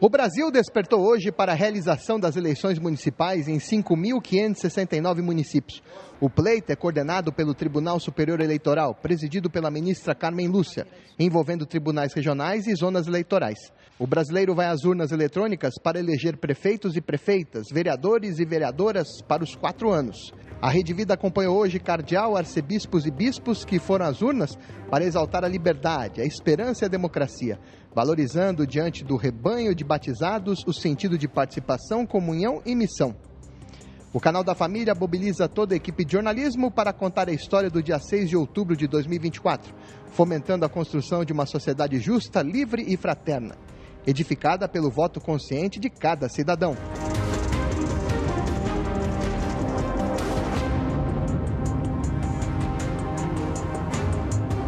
O Brasil despertou hoje para a realização das eleições municipais em 5.569 municípios. O pleito é coordenado pelo Tribunal Superior Eleitoral, presidido pela ministra Carmen Lúcia, envolvendo tribunais regionais e zonas eleitorais. O brasileiro vai às urnas eletrônicas para eleger prefeitos e prefeitas, vereadores e vereadoras para os 4 anos. A Rede Vida acompanhou hoje cardeal, arcebispos e bispos que foram às urnas para exaltar a liberdade, a esperança e a democracia, valorizando diante do rebanho de batizados o sentido de participação, comunhão e missão. O Canal da Família mobiliza toda a equipe de jornalismo para contar a história do dia 6 de outubro de 2024, fomentando a construção de uma sociedade justa, livre e fraterna, edificada pelo voto consciente de cada cidadão.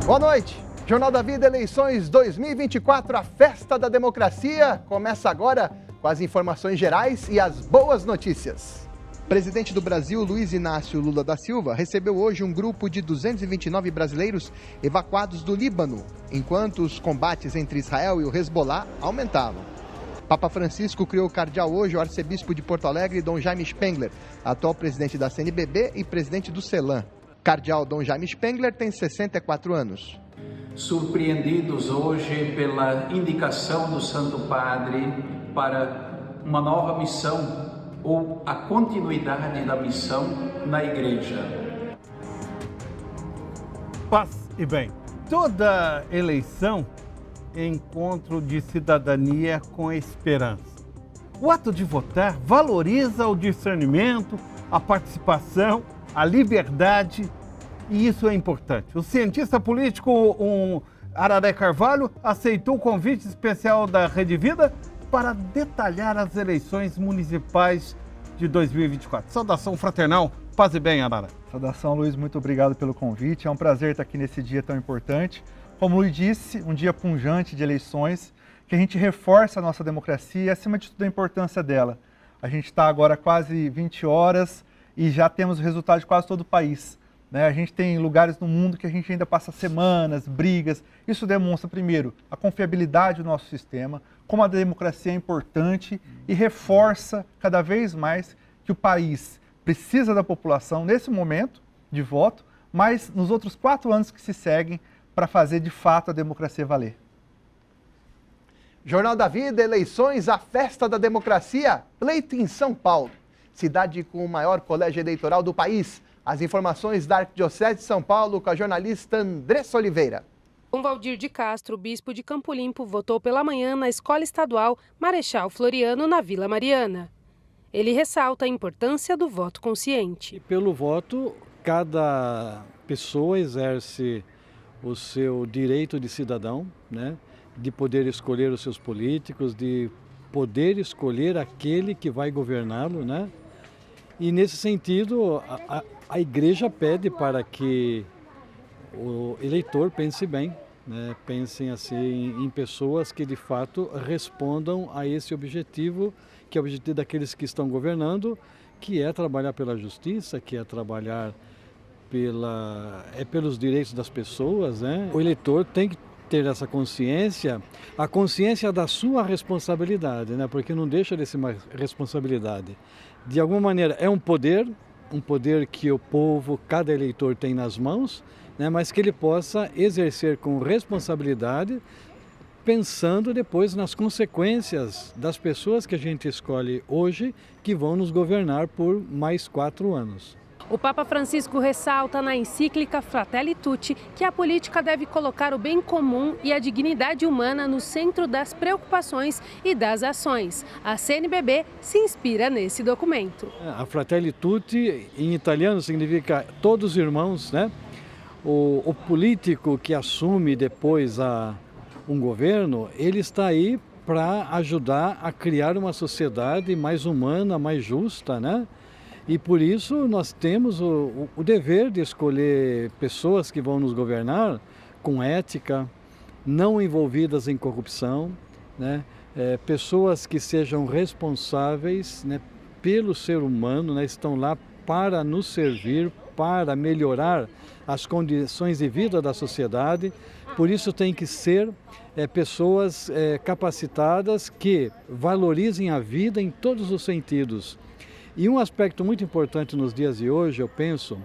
Boa noite. Jornal da Vida, eleições 2024, a festa da democracia, começa agora com as informações gerais e as boas notícias. O presidente do Brasil, Luiz Inácio Lula da Silva, recebeu hoje um grupo de 229 brasileiros evacuados do Líbano, enquanto os combates entre Israel e o Hezbollah aumentavam. Papa Francisco criou cardeal hoje o arcebispo de Porto Alegre, Dom Jaime Spengler, atual presidente da CNBB e presidente do CELAM. Cardeal Dom Jaime Spengler tem 64 anos. Surpreendidos hoje pela indicação do Santo Padre para uma nova missão ou a continuidade da missão na Igreja. Paz e bem. Toda eleição é encontro de cidadania com esperança. O ato de votar valoriza o discernimento, a participação, a liberdade, e isso é importante. O cientista político Araré Carvalho aceitou o convite especial da Rede Vida para detalhar as eleições municipais de 2024. Saudação fraternal, paz e bem, Araré. Saudação, Luiz, muito obrigado pelo convite. É um prazer estar aqui nesse dia tão importante. Como o Luiz disse, um dia pungente de eleições, que a gente reforça a nossa democracia e, acima de tudo, a importância dela. A gente está agora quase 20 horas e já temos o resultado de quase todo o país. A gente tem lugares no mundo que a gente ainda passa semanas, brigas. Isso demonstra, primeiro, a confiabilidade do nosso sistema, como a democracia é importante e reforça cada vez mais que o país precisa da população nesse momento de voto, mas nos outros 4 anos que se seguem para fazer de fato a democracia valer. Jornal da Vida, eleições, a festa da democracia, pleito em São Paulo, cidade com o maior colégio eleitoral do país. As informações da Arquidiocese de São Paulo com a jornalista Andressa Oliveira. Dom Valdir de Castro, bispo de Campo Limpo, votou pela manhã na Escola Estadual Marechal Floriano, na Vila Mariana. Ele ressalta a importância do voto consciente. E pelo voto, cada pessoa exerce o seu direito de cidadão, de poder escolher os seus políticos, de poder escolher aquele que vai governá-lo, E nesse sentido, a Igreja pede para que o eleitor pense bem, pensem assim em pessoas que de fato respondam a esse objetivo, que é o objetivo daqueles que estão governando, que é trabalhar pela justiça, que é trabalhar pelos direitos das pessoas. O eleitor tem que ter essa consciência, a consciência da sua responsabilidade, porque não deixa de ser uma responsabilidade. De alguma maneira é um poder que o povo, cada eleitor tem nas mãos, mas que ele possa exercer com responsabilidade, pensando depois nas consequências das pessoas que a gente escolhe hoje, que vão nos governar por mais 4 anos. O Papa Francisco ressalta na encíclica Fratelli Tutti que a política deve colocar o bem comum e a dignidade humana no centro das preocupações e das ações. A CNBB se inspira nesse documento. A Fratelli Tutti, em italiano, significa todos irmãos, O político que assume depois um governo, ele está aí para ajudar a criar uma sociedade mais humana, mais justa, E por isso nós temos o dever de escolher pessoas que vão nos governar com ética, não envolvidas em corrupção, pessoas que sejam responsáveis pelo ser humano, estão lá para nos servir, para melhorar as condições de vida da sociedade, Por isso tem que ser pessoas capacitadas que valorizem a vida em todos os sentidos. E um aspecto muito importante nos dias de hoje, eu penso,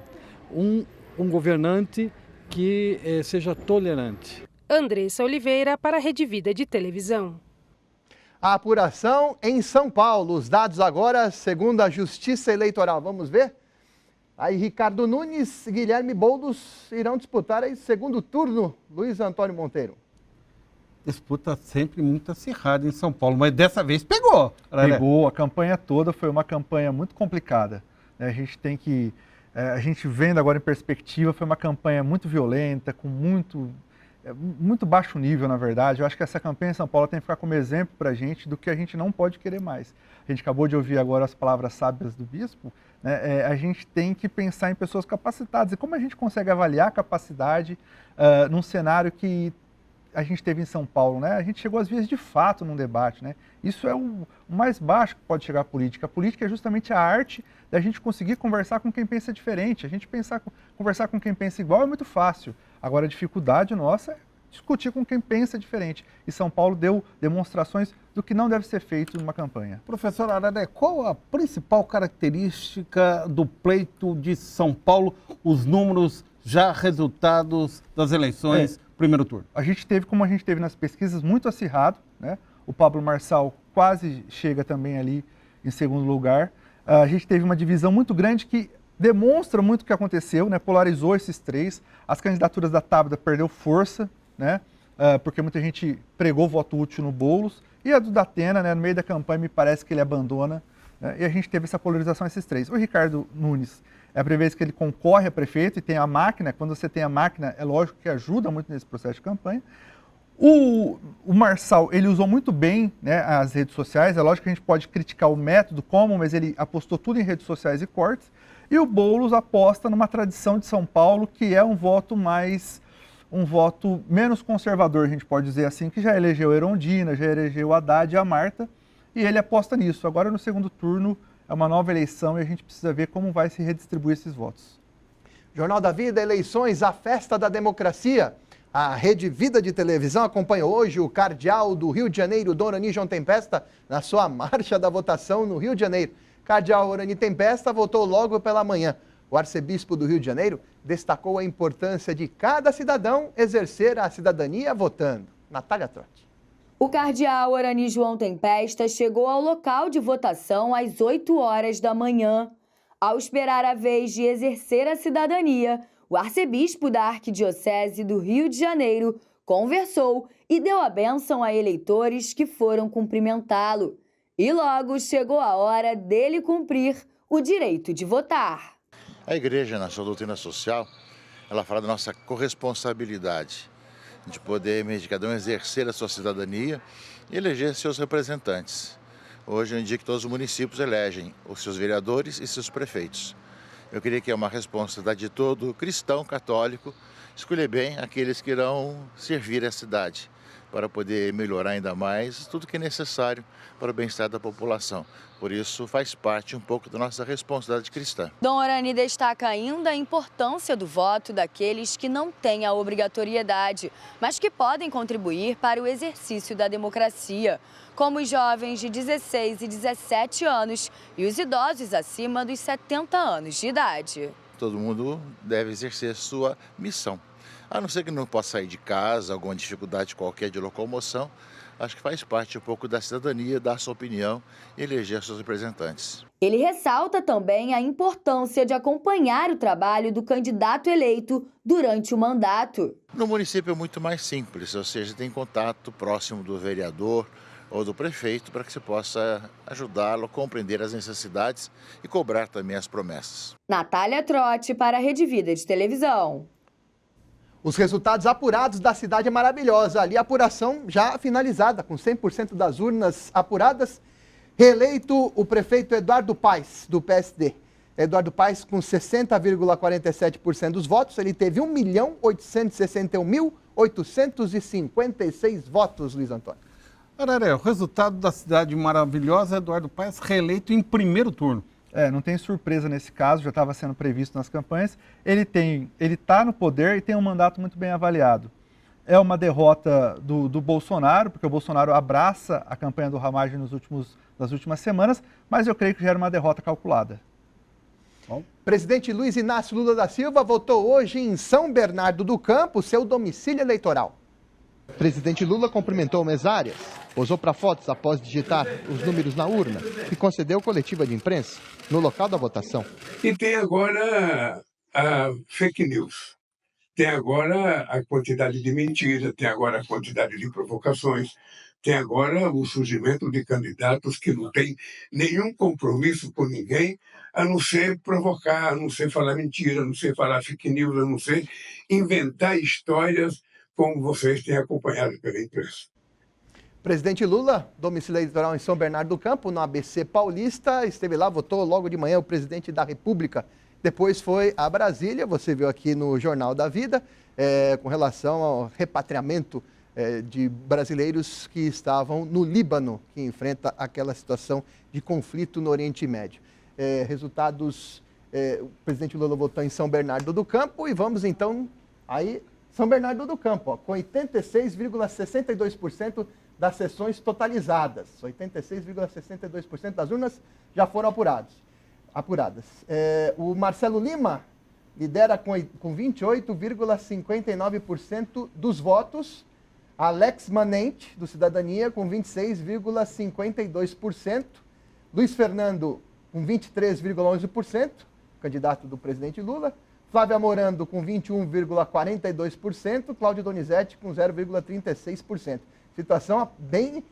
um governante que seja tolerante. Andressa Oliveira para a Rede Vida de Televisão. A apuração em São Paulo. Os dados agora, segundo a Justiça Eleitoral. Vamos ver? Aí Ricardo Nunes e Guilherme Boulos irão disputar aí segundo turno. Luiz Antônio Monteiro. Disputa sempre muito acirrada em São Paulo, mas dessa vez pegou. Pegou, a campanha toda foi uma campanha muito complicada. A gente vendo agora em perspectiva, foi uma campanha muito violenta, com muito baixo nível, na verdade. Eu acho que essa campanha em São Paulo tem que ficar como exemplo para a gente do que a gente não pode querer mais. A gente acabou de ouvir agora as palavras sábias do bispo, né? A gente tem que pensar em pessoas capacitadas. E como a gente consegue avaliar a capacidade num cenário que a gente teve em São Paulo, né? A gente chegou às vias de fato num debate, né? Isso é o mais baixo que pode chegar a política. A política é justamente a arte da gente conseguir conversar com quem pensa diferente. A gente conversar com quem pensa igual é muito fácil. Agora a dificuldade nossa é discutir com quem pensa diferente. E São Paulo deu demonstrações do que não deve ser feito numa campanha. Professor Araré, qual a principal característica do pleito de São Paulo, os números já resultados das eleições primeiro turno? A gente teve, como a gente teve nas pesquisas, muito acirrado, né? O Pablo Marçal quase chega também ali em segundo lugar. A gente teve uma divisão muito grande que demonstra muito o que aconteceu, né? Polarizou esses três. As candidaturas da Tabata perdeu força, né? Porque muita gente pregou voto útil no Boulos. E a do Datena, né? No meio da campanha, me parece que ele abandona. Né? E a gente teve essa polarização esses três. O Ricardo Nunes, é a primeira vez que ele concorre a prefeito e tem a máquina. Quando você tem a máquina, é lógico que ajuda muito nesse processo de campanha. O Marçal, ele usou muito bem, né, as redes sociais. É lógico que a gente pode criticar o método, mas ele apostou tudo em redes sociais e cortes. E o Boulos aposta numa tradição de São Paulo que é um voto menos conservador, a gente pode dizer assim, que já elegeu a Erondina, já elegeu a Haddad e a Marta, e ele aposta nisso. Agora no segundo turno é uma nova eleição e a gente precisa ver como vai se redistribuir esses votos. Jornal da Vida, eleições, a festa da democracia. A Rede Vida de Televisão acompanha hoje o cardeal do Rio de Janeiro, Dom Orani João Tempesta, na sua marcha da votação no Rio de Janeiro. Cardeal Orani Tempesta votou logo pela manhã. O arcebispo do Rio de Janeiro destacou a importância de cada cidadão exercer a cidadania votando. Natália Trotti. O cardeal Orani João Tempesta chegou ao local de votação às 8 horas da manhã. Ao esperar a vez de exercer a cidadania, o arcebispo da Arquidiocese do Rio de Janeiro conversou e deu a bênção a eleitores que foram cumprimentá-lo. E logo chegou a hora dele cumprir o direito de votar. A igreja, na sua doutrina social, ela fala da nossa corresponsabilidade, de poder, meio de cada um, exercer a sua cidadania e eleger seus representantes. Hoje é um dia que todos os municípios elegem os seus vereadores e seus prefeitos. Eu queria que é uma responsabilidade de todo cristão católico escolher bem aqueles que irão servir a cidade, para poder melhorar ainda mais tudo que é necessário para o bem-estar da população. Por isso, faz parte um pouco da nossa responsabilidade cristã. Dom Orani destaca ainda a importância do voto daqueles que não têm a obrigatoriedade, mas que podem contribuir para o exercício da democracia, como os jovens de 16 e 17 anos e os idosos acima dos 70 anos de idade. Todo mundo deve exercer sua missão. A não ser que não possa sair de casa, alguma dificuldade qualquer de locomoção, acho que faz parte um pouco da cidadania, dar sua opinião e eleger seus representantes. Ele ressalta também a importância de acompanhar o trabalho do candidato eleito durante o mandato. No município é muito mais simples, ou seja, tem contato próximo do vereador ou do prefeito para que você possa ajudá-lo a compreender as necessidades e cobrar também as promessas. Natália Trotti para a Rede Vida de Televisão. Os resultados apurados da cidade maravilhosa. Ali a apuração já finalizada, com 100% das urnas apuradas. Reeleito o prefeito Eduardo Paes, do PSD. Eduardo Paes com 60,47% dos votos. Ele teve 1.861.856 votos, Luiz Antônio. Araré, o resultado da cidade maravilhosa, Eduardo Paes reeleito em primeiro turno. Não tem surpresa nesse caso, já estava sendo previsto nas campanhas. Ele está no poder e tem um mandato muito bem avaliado. é uma derrota do Bolsonaro, porque o Bolsonaro abraça a campanha do Haddad nas últimas semanas, mas eu creio que já era uma derrota calculada. Bom. Presidente Luiz Inácio Lula da Silva votou hoje em São Bernardo do Campo, seu domicílio eleitoral. Presidente Lula cumprimentou mesárias, posou para fotos após digitar os números na urna e concedeu coletiva de imprensa no local da votação. E tem agora a fake news, tem agora a quantidade de mentiras, tem agora a quantidade de provocações, tem agora o surgimento de candidatos que não têm nenhum compromisso com ninguém, a não ser provocar, a não ser falar mentira, a não ser falar fake news, a não ser inventar histórias como vocês têm acompanhado pela imprensa. Presidente Lula, domicílio eleitoral em São Bernardo do Campo, no ABC Paulista, esteve lá, votou logo de manhã o presidente da República. Depois foi a Brasília, você viu aqui no Jornal da Vida, com relação ao repatriamento de brasileiros que estavam no Líbano, que enfrenta aquela situação de conflito no Oriente Médio. Resultados, o presidente Lula votou em São Bernardo do Campo e vamos então aí... São Bernardo do Campo, com 86,62% das sessões totalizadas. 86,62% das urnas já foram apuradas. O Marcelo Lima lidera com 28,59% dos votos. Alex Manente, do Cidadania, com 26,52%. Luiz Fernando, com 23,11%, candidato do presidente Lula. Flávia Morando com 21,42%, Cláudio Donizete com 0,36%. Situação bem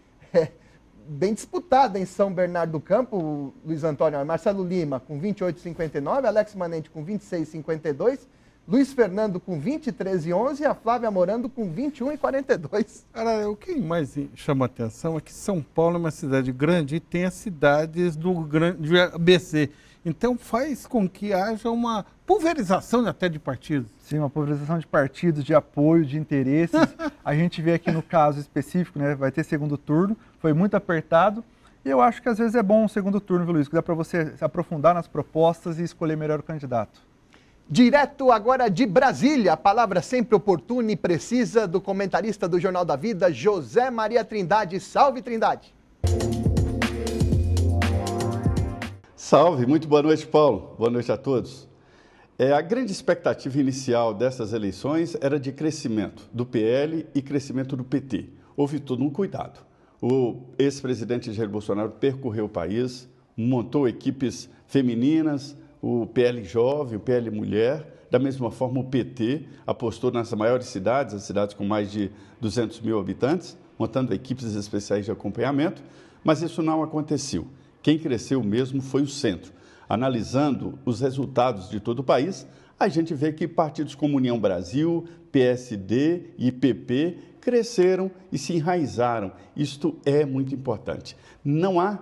disputada em São Bernardo do Campo, Luiz Antônio. Marcelo Lima com 28,59%, Alex Manente com 26,52%, Luiz Fernando com 23,11% e a Flávia Morando com 21,42%. Cara, o que mais chama a atenção é que São Paulo é uma cidade grande e tem as cidades do grande ABC. Então faz com que haja uma pulverização até de partidos. Sim, uma pulverização de partidos, de apoio, de interesses. A gente vê aqui no caso específico, né, vai ter segundo turno, foi muito apertado. E eu acho que às vezes é bom um segundo turno, viu, Luiz? Que dá para você se aprofundar nas propostas e escolher melhor o candidato. Direto agora de Brasília, a palavra sempre oportuna e precisa do comentarista do Jornal da Vida, José Maria Trindade. Salve, Trindade! Salve, muito boa noite, Paulo. Boa noite a todos. A grande expectativa inicial dessas eleições era de crescimento do PL e crescimento do PT. Houve todo um cuidado. O ex-presidente Jair Bolsonaro percorreu o país, montou equipes femininas, o PL Jovem, o PL Mulher. Da mesma forma, o PT apostou nas maiores cidades, as cidades com mais de 200 mil habitantes, montando equipes especiais de acompanhamento, mas isso não aconteceu. Quem cresceu mesmo foi o centro. Analisando os resultados de todo o país, a gente vê que partidos como União Brasil, PSD e PP cresceram e se enraizaram. Isto é muito importante. Não há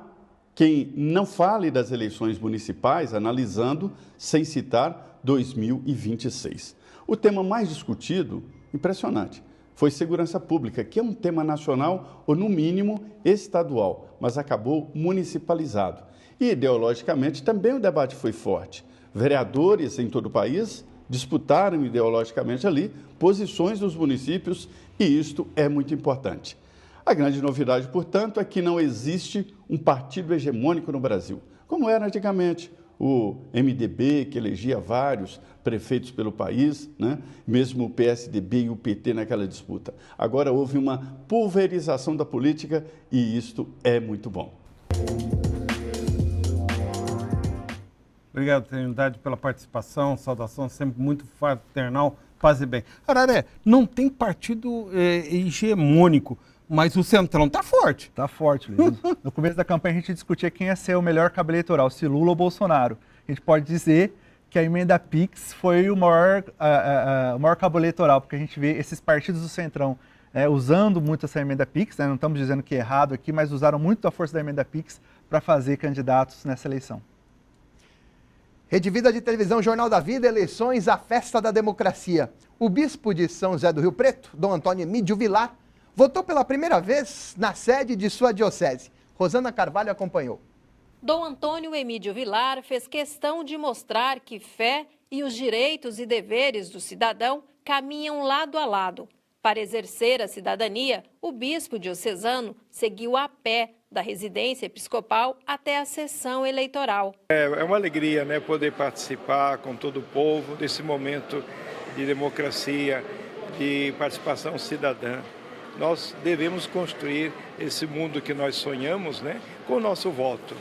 quem não fale das eleições municipais analisando sem citar 2026. O tema mais discutido, impressionante, foi segurança pública, que é um tema nacional ou, no mínimo, estadual, mas acabou municipalizado. E, ideologicamente, também o debate foi forte. Vereadores em todo o país disputaram ideologicamente ali posições dos municípios e isto é muito importante. A grande novidade, portanto, é que não existe um partido hegemônico no Brasil, como era antigamente. O MDB, que elegia vários prefeitos pelo país, né? Mesmo o PSDB e o PT naquela disputa. Agora houve uma pulverização da política e isto é muito bom. Obrigado, Trindade, pela participação, saudação sempre muito fraternal, paz e bem. Araré, não tem partido hegemônico, mas o Centrão está forte. Está forte, Luiz. No começo da campanha a gente discutia quem ia ser o melhor cabo eleitoral, se Lula ou Bolsonaro. A gente pode dizer que a emenda PIX foi o maior cabo eleitoral, porque a gente vê esses partidos do Centrão usando muito essa emenda PIX, né? Não estamos dizendo que é errado aqui, mas usaram muito a força da emenda PIX para fazer candidatos nessa eleição. Rede Vida de Televisão, Jornal da Vida, eleições, a festa da democracia. O bispo de São José do Rio Preto, Dom Antônio Emídio Vilar, votou pela primeira vez na sede de sua diocese. Rosana Carvalho acompanhou. Dom Antônio Emídio Vilar fez questão de mostrar que fé e os direitos e deveres do cidadão caminham lado a lado. Para exercer a cidadania, o bispo diocesano seguiu a pé da residência episcopal até a sessão eleitoral. É uma alegria, né, poder participar com todo o povo desse momento de democracia, de participação cidadã. Nós devemos construir esse mundo que nós sonhamos, né, com o nosso voto.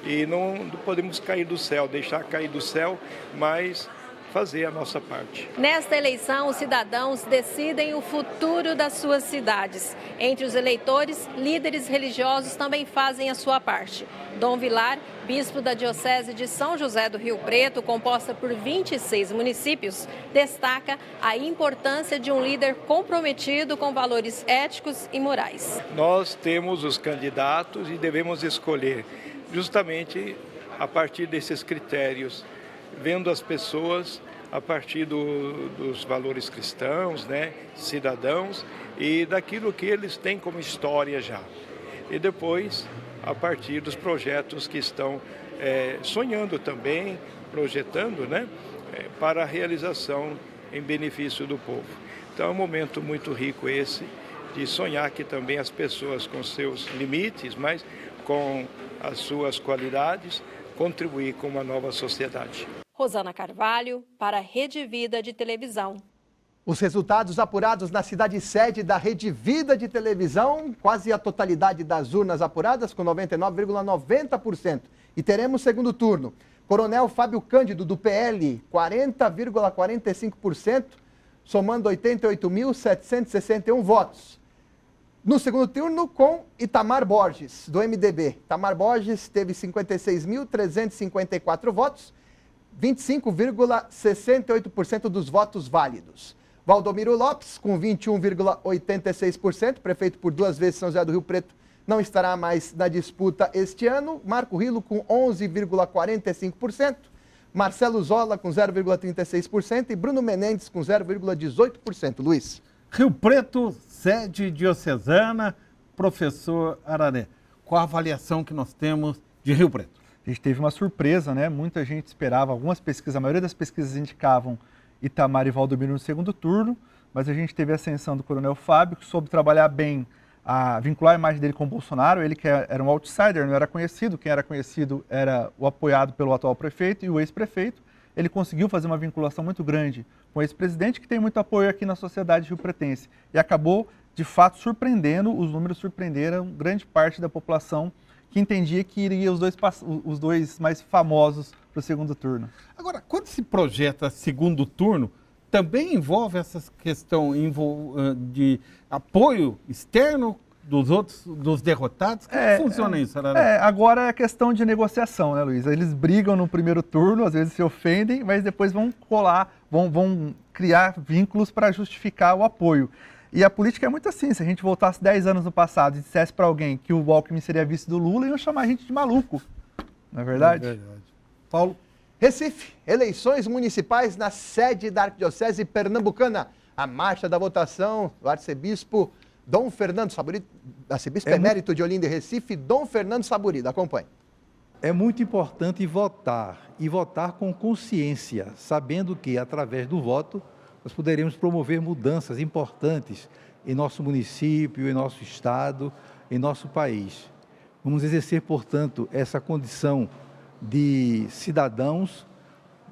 E não podemos cair do céu, deixar cair do céu, mas fazer a nossa parte. Nesta eleição, os cidadãos decidem o futuro das suas cidades. Entre os eleitores, líderes religiosos também fazem a sua parte. Dom Vilar, bispo da Diocese de São José do Rio Preto, composta por 26 municípios, destaca a importância de um líder comprometido com valores éticos e morais. Nós temos os candidatos e devemos escolher justamente a partir desses critérios, vendo as pessoas a partir dos valores cristãos, né, cidadãos, e daquilo que eles têm como história já. E depois, a partir dos projetos que estão sonhando também, projetando, né, para a realização em benefício do povo. Então é um momento muito rico esse, de sonhar que também as pessoas com seus limites, mas com as suas qualidades, contribuir com uma nova sociedade. Rosana Carvalho, para a Rede Vida de Televisão. Os resultados apurados na cidade sede da Rede Vida de Televisão, quase a totalidade das urnas apuradas, com 99,90%. E teremos segundo turno. Coronel Fábio Cândido, do PL, 40,45%, somando 88.761 votos. No segundo turno, com Itamar Borges, do MDB. Itamar Borges teve 56.354 votos, 25,68% dos votos válidos. Valdomiro Lopes, com 21,86%, prefeito por 2 vezes São José do Rio Preto, não estará mais na disputa este ano. Marco Rilo, com 11,45%. Marcelo Zola, com 0,36%. E Bruno Menendez, com 0,18%. Luiz. Rio Preto, sede diocesana, professor Araré. Qual a avaliação que nós temos de Rio Preto? A gente teve uma surpresa, né? Muita gente esperava, algumas pesquisas, a maioria das pesquisas indicavam Itamar e Valdomiro no segundo turno, mas a gente teve a ascensão do Coronel Fábio, que soube trabalhar bem, a vincular a imagem dele com o Bolsonaro. Ele que era um outsider, não era conhecido, quem era conhecido era o apoiado pelo atual prefeito e o ex-prefeito. Ele conseguiu fazer uma vinculação muito grande com o ex-presidente, que tem muito apoio aqui na sociedade rio-pretense, e acabou, de fato, surpreendendo, os números surpreenderam grande parte da população que entendia que iria os dois mais famosos para o segundo turno. Agora, quando se projeta segundo turno, também envolve essa questão de apoio externo dos derrotados? Como funciona isso, Araré? Agora é questão de negociação, né, Luiz? Eles brigam no primeiro turno, às vezes se ofendem, mas depois vão colar, vão criar vínculos para justificar o apoio. E a política é muito assim, se a gente voltasse 10 anos no passado e dissesse para alguém que o Alckmin seria vice do Lula, iam chamar a gente de maluco, não é verdade? É verdade. Paulo? Recife, eleições municipais na sede da Arquidiocese Pernambucana. A marcha da votação do arcebispo Dom Fernando Saburida, arcebispo emérito de Olinda e Recife, Dom Fernando Saburida. Acompanhe. É muito importante votar, e votar com consciência, sabendo que, através do voto, nós poderemos promover mudanças importantes em nosso município, em nosso estado, em nosso país. Vamos exercer, portanto, essa condição de cidadãos,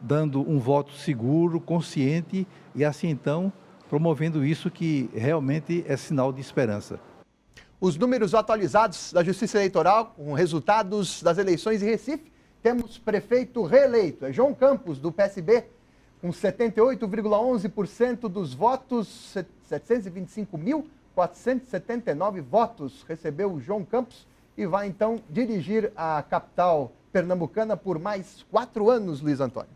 dando um voto seguro, consciente e, assim, então, promovendo isso que realmente é sinal de esperança. Os números atualizados da Justiça Eleitoral, com resultados das eleições em Recife, temos prefeito reeleito, é João Campos, do PSB, com 78,11% dos votos, 725.479 votos recebeu o João Campos e vai então dirigir a capital pernambucana por mais 4 anos, Luiz Antônio.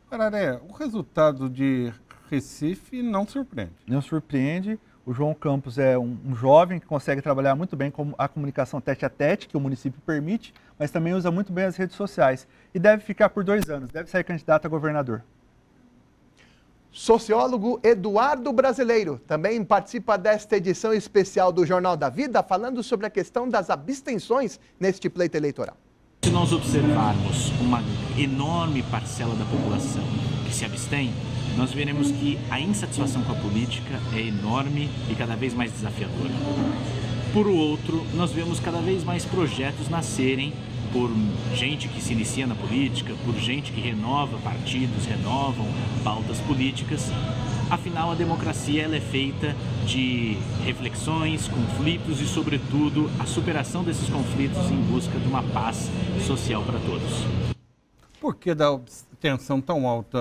Araré, o resultado de Recife não surpreende. Não surpreende. O João Campos é um jovem que consegue trabalhar muito bem com a comunicação tete a tete, que o município permite, mas também usa muito bem as redes sociais. E deve ficar por 2 anos, deve sair candidato a governador. Sociólogo Eduardo Brasileiro também participa desta edição especial do Jornal da Vida, falando sobre a questão das abstenções neste pleito eleitoral. Se nós observarmos uma enorme parcela da população que se abstém, nós veremos que a insatisfação com a política é enorme e cada vez mais desafiadora. Por outro, nós vemos cada vez mais projetos nascerem por gente que se inicia na política, por gente que renova partidos, renovam pautas políticas. Afinal, a democracia ela é feita de reflexões, conflitos e, sobretudo, a superação desses conflitos em busca de uma paz social para todos. Por que da tensão tão alta?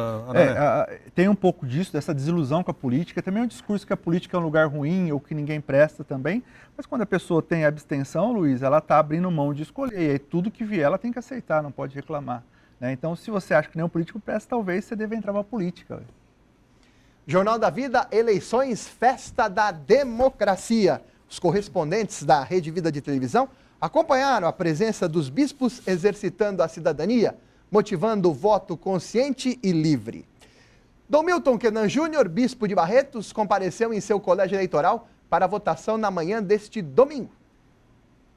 Tem um pouco disso, dessa desilusão com a política. Também é um discurso que a política é um lugar ruim ou que ninguém presta também. Mas quando a pessoa tem abstenção, Luiz, ela está abrindo mão de escolher. E aí tudo que vier ela tem que aceitar, não pode reclamar. Né? Então, se você acha que nenhum político presta, talvez você deva entrar para a política. Jornal da Vida, eleições, festa da democracia. Os correspondentes da Rede Vida de Televisão acompanharam a presença dos bispos exercitando a cidadania, motivando o voto consciente e livre. Dom Milton Quenan Júnior, bispo de Barretos, compareceu em seu colégio eleitoral para a votação na manhã deste domingo.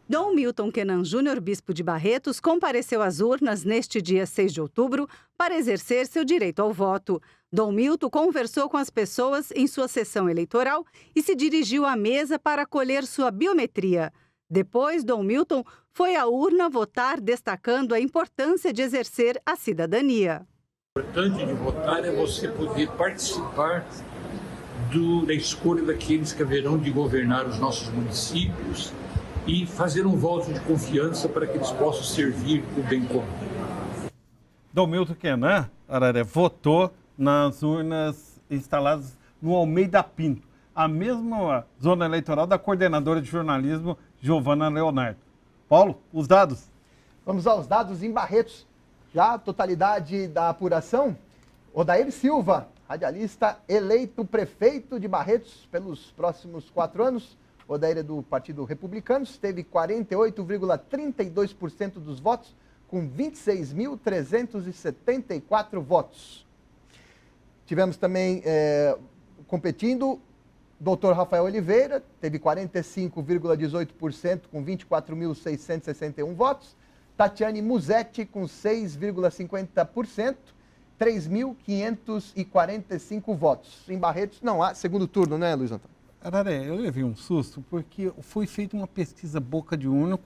Dom Milton Quenan Júnior, bispo de Barretos, compareceu às urnas neste dia 6 de outubro para exercer seu direito ao voto. Dom Milton conversou com as pessoas em sua sessão eleitoral e se dirigiu à mesa para colher sua biometria. Depois, Dom Milton foi à urna votar, destacando a importância de exercer a cidadania. O importante de votar é você poder participar da escolha daqueles que haverão de governar os nossos municípios e fazer um voto de confiança para que eles possam servir o bem comum. Dom Milton Quenan, Araré, votou nas urnas instaladas no Almeida Pinto, a mesma zona eleitoral da coordenadora de jornalismo, Giovana Leonardo. Paulo, os dados? Vamos aos dados em Barretos. Já a totalidade da apuração, Odair Silva, radialista, eleito prefeito de Barretos pelos próximos 4 anos. Odair é do Partido Republicano, teve 48,32% dos votos, com 26.374 votos. Tivemos também competindo Dr. Rafael Oliveira, teve 45,18% com 24.661 votos. Tatiane Musetti com 6,50%, 3.545 votos. Em Barretos não há segundo turno, né, Luiz Antônio? Araré, eu levei um susto porque foi feita uma pesquisa boca de urna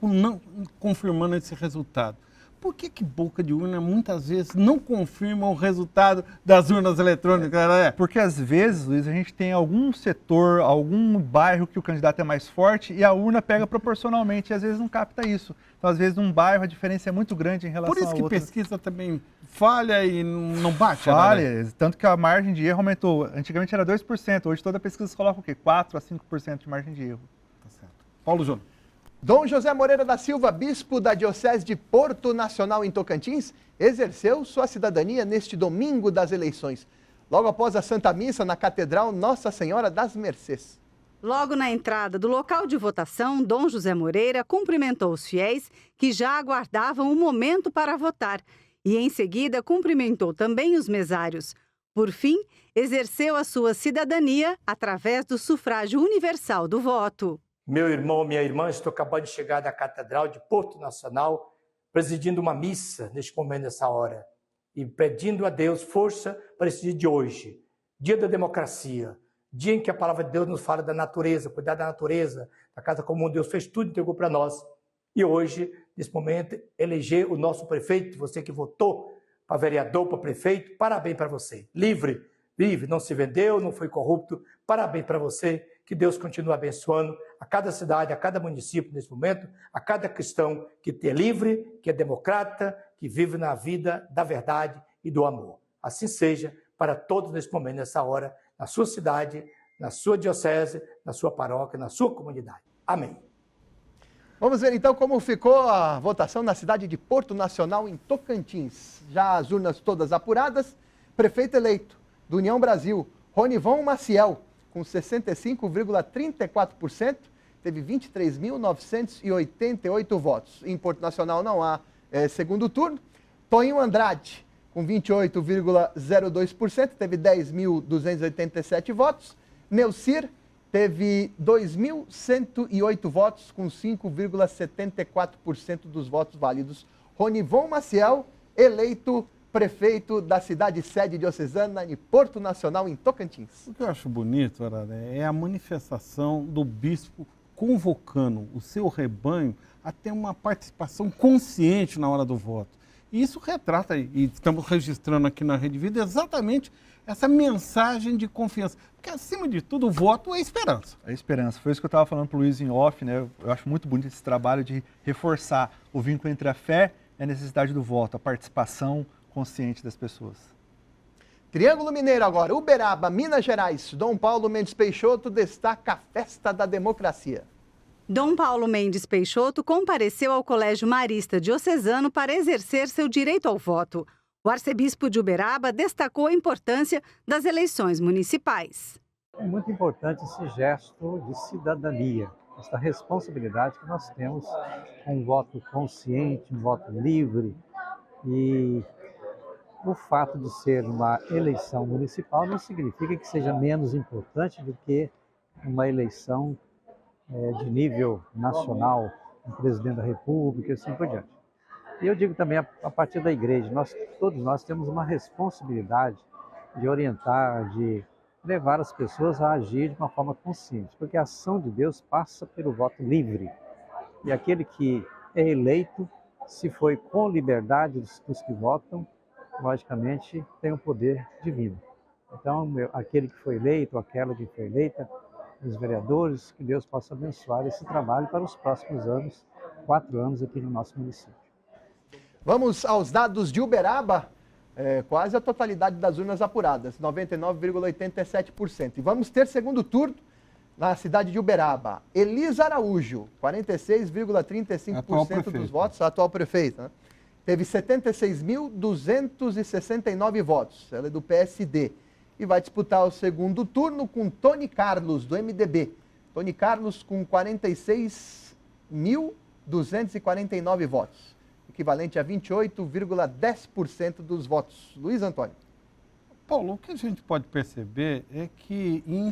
confirmando esse resultado. Por que boca de urna muitas vezes não confirma o resultado das urnas eletrônicas? Porque às vezes, Luiz, a gente tem algum setor, algum bairro que o candidato é mais forte e a urna pega proporcionalmente e às vezes não capta isso. Então, às vezes, num bairro a diferença é muito grande em relação a outra. Por isso que pesquisa também falha e não bate? Falha, tanto que a margem de erro aumentou. Antigamente era 2%, hoje toda pesquisa coloca o quê? 4 a 5% de margem de erro. Tá certo. Paulo Júnior. Dom José Moreira da Silva, bispo da Diocese de Porto Nacional em Tocantins, exerceu sua cidadania neste domingo das eleições, logo após a Santa Missa na Catedral Nossa Senhora das Mercês. Logo na entrada do local de votação, Dom José Moreira cumprimentou os fiéis que já aguardavam o momento para votar e, em seguida, cumprimentou também os mesários. Por fim, exerceu a sua cidadania através do sufrágio universal do voto. Meu irmão, minha irmã, estou acabando de chegar da Catedral de Porto Nacional, presidindo uma missa neste momento, nessa hora, e pedindo a Deus força para esse dia de hoje, dia da democracia, dia em que a palavra de Deus nos fala da natureza, cuidar da natureza, da casa comum. Deus fez tudo e entregou para nós. E hoje, nesse momento, eleger o nosso prefeito, você que votou para vereador, para prefeito, parabéns para você. Livre, não se vendeu, não foi corrupto, parabéns para você. Que Deus continue abençoando a cada cidade, a cada município nesse momento, a cada cristão que é livre, que é democrata, que vive na vida da verdade e do amor. Assim seja para todos nesse momento, nessa hora, na sua cidade, na sua diocese, na sua paróquia, na sua comunidade. Amém. Vamos ver então como ficou a votação na cidade de Porto Nacional, em Tocantins. Já as urnas todas apuradas, prefeito eleito do União Brasil, Ronivon Maciel, com 65,34%, teve 23.988 votos. Em Porto Nacional não há segundo turno. Toinho Andrade, com 28,02%, teve 10.287 votos. Neucir teve 2.108 votos, com 5,74% dos votos válidos. Ronivon Maciel, eleito prefeito da cidade sede diocesana de Porto Nacional, em Tocantins. O que eu acho bonito, Araré, é a manifestação do bispo convocando o seu rebanho a ter uma participação consciente na hora do voto. E isso retrata, e estamos registrando aqui na Rede Vida, exatamente essa mensagem de confiança. Porque, acima de tudo, o voto é esperança. É esperança. Foi isso que eu estava falando para o Luiz em off, né? Eu acho muito bonito esse trabalho de reforçar o vínculo entre a fé e a necessidade do voto, a participação consciente das pessoas. Triângulo Mineiro agora, Uberaba, Minas Gerais. Dom Paulo Mendes Peixoto destaca a festa da democracia. Dom Paulo Mendes Peixoto compareceu ao Colégio Marista Diocesano para exercer seu direito ao voto. O arcebispo de Uberaba destacou a importância das eleições municipais. É muito importante esse gesto de cidadania, essa responsabilidade que nós temos com um voto consciente, um voto livre. E o fato de ser uma eleição municipal não significa que seja menos importante do que uma eleição de nível nacional, um presidente da República e assim por diante. E eu digo também, a partir da igreja, todos nós temos uma responsabilidade de orientar, de levar as pessoas a agir de uma forma consciente, porque a ação de Deus passa pelo voto livre. E aquele que é eleito, se foi com liberdade dos que votam, logicamente tem um poder divino. Então, aquele que foi eleito, aquela que foi eleita, os vereadores, que Deus possa abençoar esse trabalho para os próximos anos, 4 anos aqui no nosso município. Vamos aos dados de Uberaba, quase a totalidade das urnas apuradas, 99,87%. E vamos ter segundo turno na cidade de Uberaba. Elisa Araújo, 46,35% dos votos, a atual prefeita, né? Teve 76.269 votos, ela é do PSD. E vai disputar o segundo turno com Tony Carlos, do MDB. Tony Carlos com 46.249 votos, equivalente a 28,10% dos votos. Luiz Antônio. Paulo, o que a gente pode perceber é que em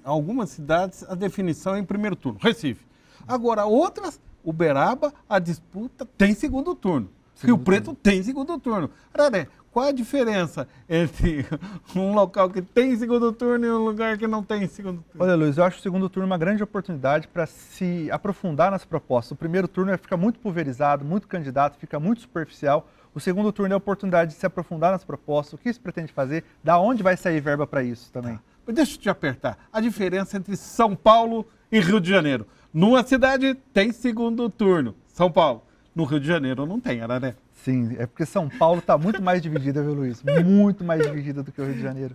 algumas cidades a definição é em primeiro turno, Recife. Agora, outras, Uberaba, a disputa tem segundo turno. Rio Preto tem segundo turno. Araré, qual a diferença entre um local que tem segundo turno e um lugar que não tem segundo turno? Olha, Luiz, eu acho o segundo turno uma grande oportunidade para se aprofundar nas propostas. O primeiro turno fica muito pulverizado, muito candidato, fica muito superficial. O segundo turno é a oportunidade de se aprofundar nas propostas, o que isso pretende fazer, da onde vai sair verba para isso também. Tá. Deixa eu te apertar. A diferença entre São Paulo e Rio de Janeiro. Numa cidade tem segundo turno, São Paulo. No Rio de Janeiro não tem, Araré. Sim, é porque São Paulo está muito mais dividida, viu, Luiz? Muito mais dividida do que o Rio de Janeiro.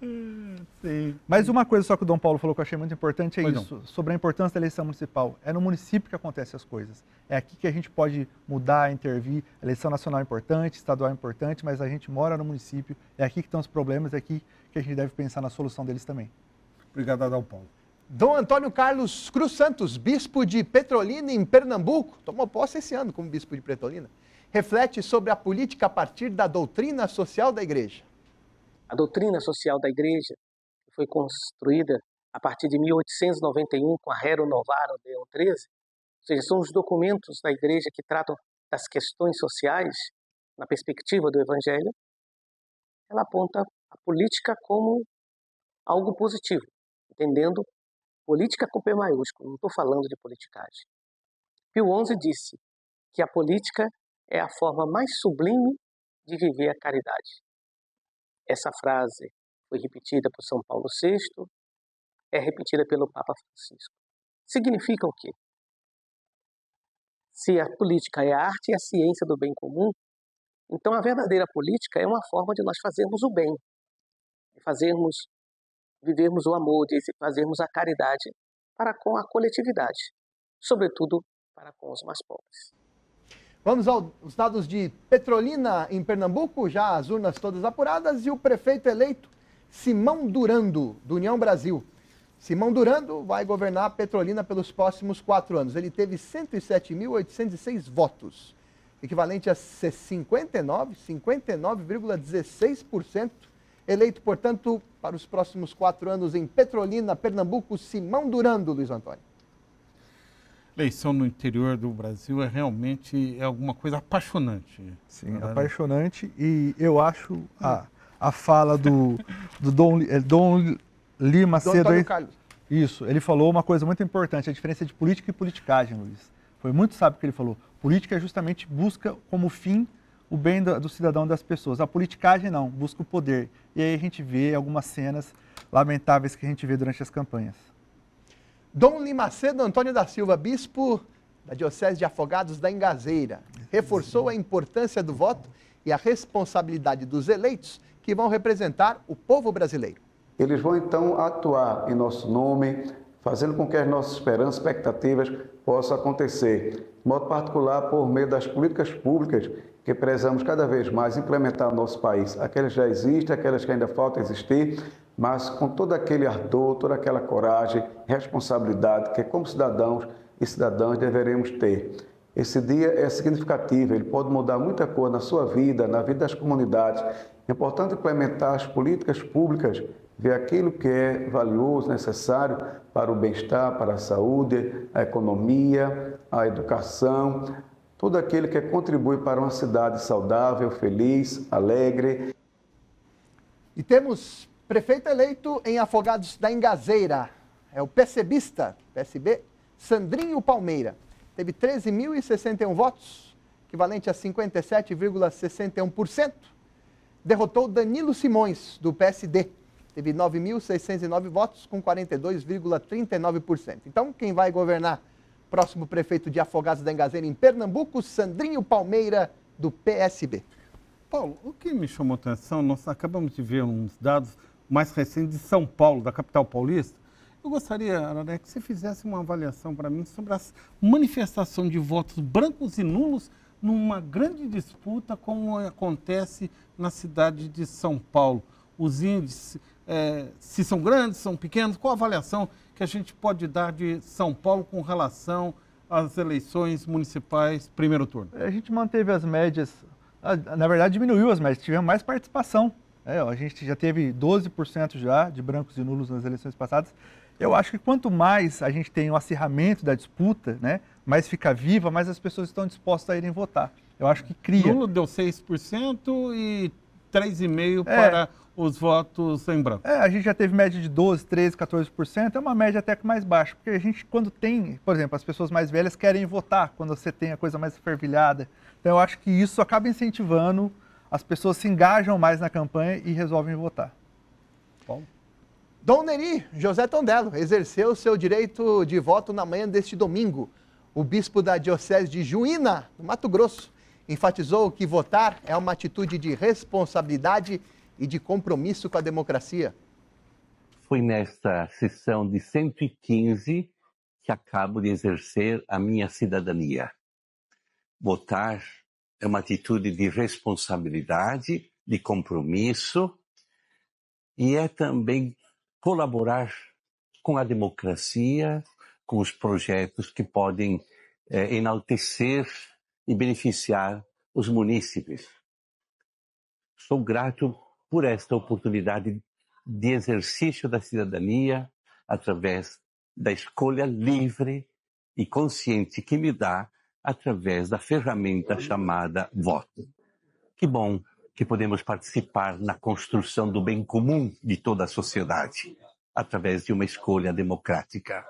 Sim. Mas uma coisa só que o Dom Paulo falou que eu achei muito importante é isso, sobre a importância da eleição municipal. É no município que acontecem as coisas. É aqui que a gente pode mudar, intervir. A eleição nacional é importante, estadual é importante, mas a gente mora no município. É aqui que estão os problemas, é aqui que a gente deve pensar na solução deles também. Obrigado, Dom Paulo. Dom Antônio Carlos Cruz Santos, bispo de Petrolina, em Pernambuco, tomou posse esse ano como bispo de Petrolina. Reflete sobre a política a partir da doutrina social da Igreja. A doutrina social da Igreja foi construída a partir de 1891 com a Rerum Novarum Leão XIII, ou seja, são os documentos da Igreja que tratam das questões sociais na perspectiva do Evangelho. Ela aponta a política como algo positivo, entendendo política com P maiúsculo, não estou falando de politicagem. Pio XI disse que a política é a forma mais sublime de viver a caridade. Essa frase foi repetida por São Paulo VI, é repetida pelo Papa Francisco. Significa o quê? Se a política é a arte e a ciência do bem comum, então a verdadeira política é uma forma de nós fazermos o bem, de vivermos o amor, de fazermos a caridade para com a coletividade, sobretudo para com os mais pobres. Vamos aos dados de Petrolina, em Pernambuco, já as urnas todas apuradas, e o prefeito eleito, Simão Durando, do União Brasil. Simão Durando vai governar Petrolina pelos próximos 4 anos. Ele teve 107.806 votos, equivalente a 59,16%. Eleito, portanto, para os próximos 4 anos em Petrolina, Pernambuco, Simão Durando, Luiz Antônio. Eleição no interior do Brasil realmente alguma coisa apaixonante. Sim, apaixonante. E eu acho a fala do Dom Lima Macedo... Isso, ele falou uma coisa muito importante, a diferença de política e politicagem, Luiz. Foi muito sábio o que ele falou. Política justamente busca como fim o bem do cidadão, das pessoas. A politicagem não, busca o poder. E aí a gente vê algumas cenas lamentáveis que a gente vê durante as campanhas. Dom Lima Macedo Antônio da Silva, bispo da Diocese de Afogados da Ingazeira, reforçou a importância do voto e a responsabilidade dos eleitos que vão representar o povo brasileiro. Eles vão então atuar em nosso nome, fazendo com que as nossas esperanças, expectativas possam acontecer. De modo particular, por meio das políticas públicas que precisamos cada vez mais implementar no nosso país. Aquelas que já existem, aquelas que ainda faltam existir, mas com todo aquele ardor, toda aquela coragem, responsabilidade que como cidadãos e cidadãs deveremos ter. Esse dia é significativo, ele pode mudar muita coisa na sua vida, na vida das comunidades. É importante implementar as políticas públicas, ver aquilo que é valioso, necessário para o bem-estar, para a saúde, a economia, a educação, tudo aquilo que contribui para uma cidade saudável, feliz, alegre. E temos prefeito eleito em Afogados da Ingazeira, é o PCBista, PSB, Sandrinho Palmeira. Teve 13.061 votos, equivalente a 57,61%. Derrotou Danilo Simões, do PSD. Teve 9.609 votos, com 42,39%. Então, quem vai governar? Próximo prefeito de Afogados da Ingazeira, em Pernambuco, Sandrinho Palmeira, do PSB. Paulo, o que me chamou a atenção, nós acabamos de ver uns dados mais recentes de São Paulo, da capital paulista. Eu gostaria, Araré, que você fizesse uma avaliação para mim sobre a manifestação de votos brancos e nulos numa grande disputa como acontece na cidade de São Paulo. Os índices, se são grandes, são pequenos, qual a avaliação que a gente pode dar de São Paulo com relação às eleições municipais primeiro turno? A gente manteve as médias, na verdade diminuiu as médias, tivemos mais participação. A gente já teve 12% já de brancos e nulos nas eleições passadas. Eu acho que quanto mais a gente tem um acirramento da disputa, né, mais fica viva, mais as pessoas estão dispostas a irem votar. Eu acho que cria... Nulo deu 6% e 3,5% para os votos em branco. A gente já teve média de 12%, 13%, 14%, é uma média até que mais baixa, porque a gente quando tem, por exemplo, as pessoas mais velhas querem votar, quando você tem a coisa mais fervilhada. Então eu acho que isso acaba incentivando, as pessoas se engajam mais na campanha e resolvem votar. Bom. Dom Neri José Tondello exerceu seu direito de voto na manhã deste domingo. O bispo da Diocese de Juína, no Mato Grosso, enfatizou que votar é uma atitude de responsabilidade e de compromisso com a democracia. Foi nesta sessão de 115 que acabo de exercer a minha cidadania. Votar é uma atitude de responsabilidade, de compromisso e é também colaborar com a democracia, com os projetos que podem enaltecer e beneficiar os munícipes. Sou grato por esta oportunidade de exercício da cidadania através da escolha livre e consciente que me dá através da ferramenta chamada voto. Que bom que podemos participar na construção do bem comum de toda a sociedade, através de uma escolha democrática.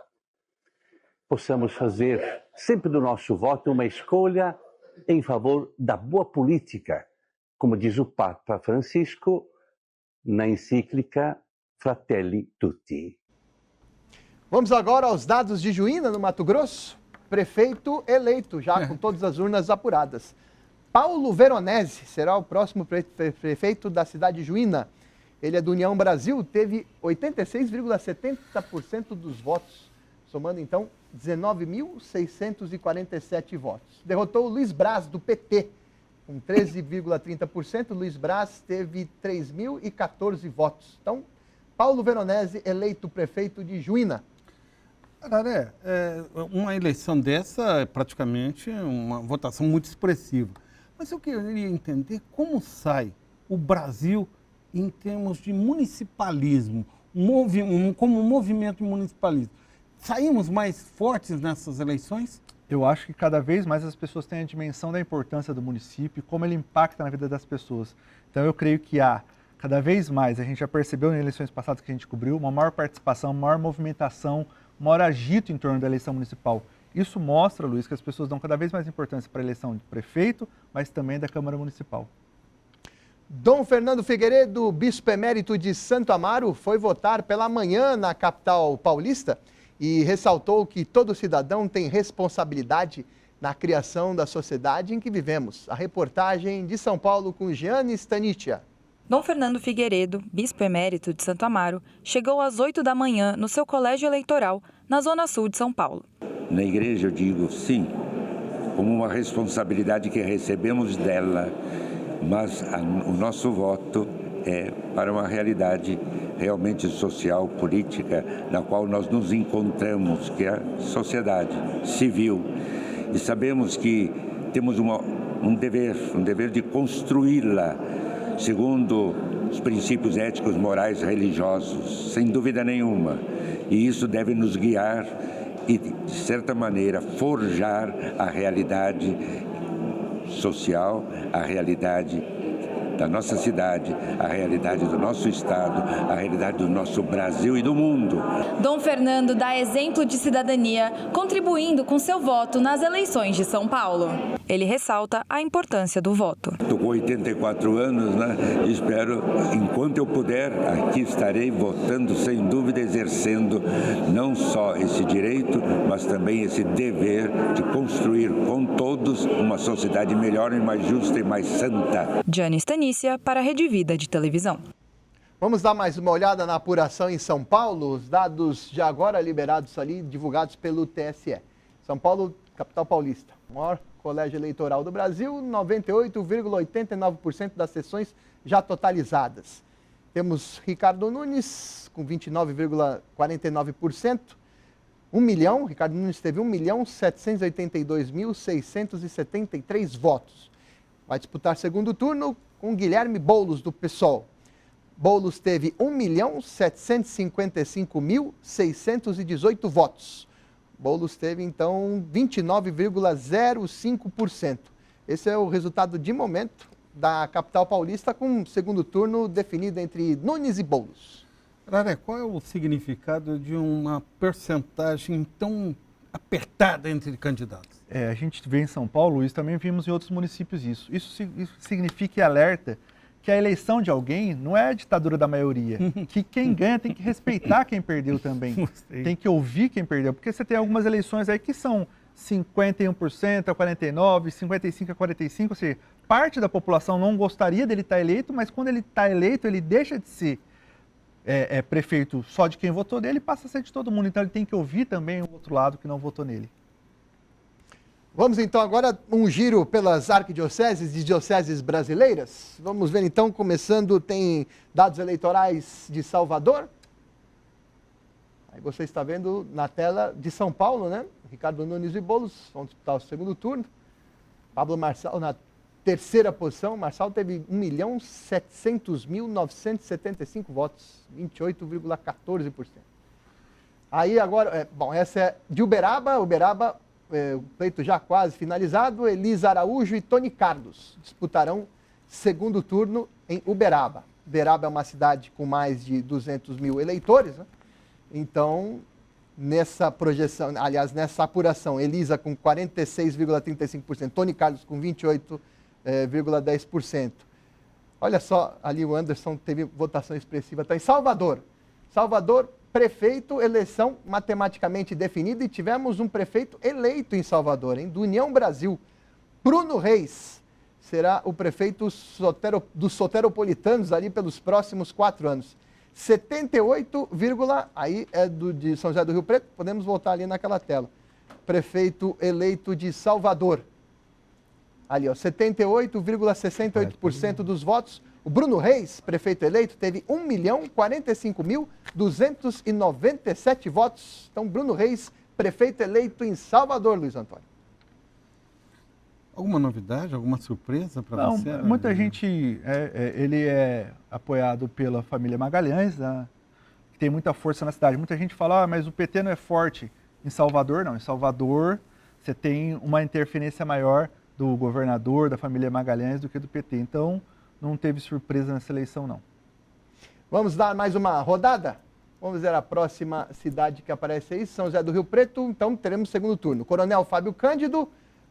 Possamos fazer sempre do nosso voto uma escolha em favor da boa política, como diz o Papa Francisco na encíclica Fratelli Tutti. Vamos agora aos dados de Juína, no Mato Grosso. Prefeito eleito, já com todas as urnas apuradas. Paulo Veronese será o próximo prefeito da cidade de Juína. Ele é do União Brasil, teve 86,70% dos votos, somando então 19.647 votos. Derrotou o Luiz Braz, do PT, com 13,30%. Luiz Braz teve 3.014 votos. Então, Paulo Veronese eleito prefeito de Juína. Araré, uma eleição dessa é praticamente uma votação muito expressiva. Mas eu queria entender como sai o Brasil em termos de municipalismo, como movimento municipalista. saímos mais fortes nessas eleições? Eu acho que cada vez mais as pessoas têm a dimensão da importância do município e como ele impacta na vida das pessoas. Então eu creio que há, cada vez mais, a gente já percebeu nas eleições passadas que a gente cobriu, uma maior participação, maior movimentação, maior agito em torno da eleição municipal. Isso mostra, Luiz, que as pessoas dão cada vez mais importância para a eleição de prefeito, mas também da Câmara Municipal. Dom Fernando Figueiredo, bispo emérito de Santo Amaro, foi votar pela manhã na capital paulista e ressaltou que todo cidadão tem responsabilidade na criação da sociedade em que vivemos. A reportagem de São Paulo com Giane Stanitia. Dom Fernando Figueiredo, bispo emérito de Santo Amaro, chegou às 8 da manhã no seu colégio eleitoral, na Zona Sul de São Paulo. Na igreja eu digo sim, como uma responsabilidade que recebemos dela, mas o nosso voto é para uma realidade realmente social, política, na qual nós nos encontramos, que é a sociedade civil. E sabemos que temos um dever de construí-la segundo os princípios éticos, morais, religiosos, sem dúvida nenhuma. E isso deve nos guiar e, de certa maneira, forjar a realidade social, a realidade da nossa cidade, a realidade do nosso estado, a realidade do nosso Brasil e do mundo. Dom Fernando dá exemplo de cidadania, contribuindo com seu voto nas eleições de São Paulo. Ele ressalta a importância do voto. Estou com 84 anos, né? Espero, enquanto eu puder, aqui estarei votando, sem dúvida, exercendo não só esse direito, mas também esse dever de construir com todos uma sociedade melhor e mais justa e mais santa. Giane Stanicia para a Rede Vida de televisão. Vamos dar mais uma olhada na apuração em São Paulo, os dados já agora liberados ali, divulgados pelo TSE. São Paulo, capital paulista, maior colégio eleitoral do Brasil, 98,89% das sessões já totalizadas. Temos Ricardo Nunes com 29,49%, Ricardo Nunes teve 1.782.673 votos. Vai disputar segundo turno com Guilherme Boulos, do PSOL. Boulos teve 1.755.618 votos. Boulos teve, então, 29,05%. Esse é o resultado de momento da capital paulista, com o segundo turno definido entre Nunes e Boulos. Araré, qual é o significado de uma percentagem tão apertada entre candidatos? A gente vê em São Paulo, isso também vimos em outros municípios isso. Isso significa e alerta que a eleição de alguém não é a ditadura da maioria, que quem ganha tem que respeitar quem perdeu também, tem que ouvir quem perdeu, porque você tem algumas eleições aí que são 51% a 49%, 55% a 45%, ou seja, parte da população não gostaria dele estar eleito, mas quando ele está eleito, ele deixa de ser prefeito só de quem votou nele e passa a ser de todo mundo, então ele tem que ouvir também o outro lado que não votou nele. Vamos então agora um giro pelas arquidioceses e dioceses brasileiras. Vamos ver então, começando, tem dados eleitorais de Salvador. Aí você está vendo na tela de São Paulo, né? Ricardo Nunes e Boulos vão disputar o segundo turno. Pablo Marçal na terceira posição. Marçal teve 1.700.975 votos, 28,14%. Aí agora, essa é de Uberaba. O pleito já quase finalizado, Elisa Araújo e Tony Carlos disputarão segundo turno em Uberaba. Uberaba é uma cidade com mais de 200 mil eleitores, né? Então, nessa projeção, aliás, nessa apuração, Elisa com 46,35%, Tony Carlos com 28,10%. Olha só, ali o Anderson teve votação expressiva, está em Salvador. Prefeito, eleição matematicamente definida, e tivemos um prefeito eleito em Salvador, do União Brasil. Bruno Reis será o prefeito dos soteropolitanos ali pelos próximos 4 anos. 78, aí é de São José do Rio Preto, podemos voltar ali naquela tela. Prefeito eleito de Salvador. Ali, 78,68% dos votos. O Bruno Reis, prefeito eleito, teve 1.045.297 votos. Então, Bruno Reis, prefeito eleito em Salvador, Luiz Antônio. Alguma novidade, alguma surpresa para você? Muita gente, ele é apoiado pela família Magalhães, que tem muita força na cidade. Muita gente fala, mas o PT não é forte em Salvador. Não, em Salvador você tem uma interferência maior do governador, da família Magalhães, do que do PT. Então, não teve surpresa nessa eleição, não. Vamos dar mais uma rodada? Vamos ver a próxima cidade que aparece aí, São José do Rio Preto. Então, teremos segundo turno. Coronel Fábio Cândido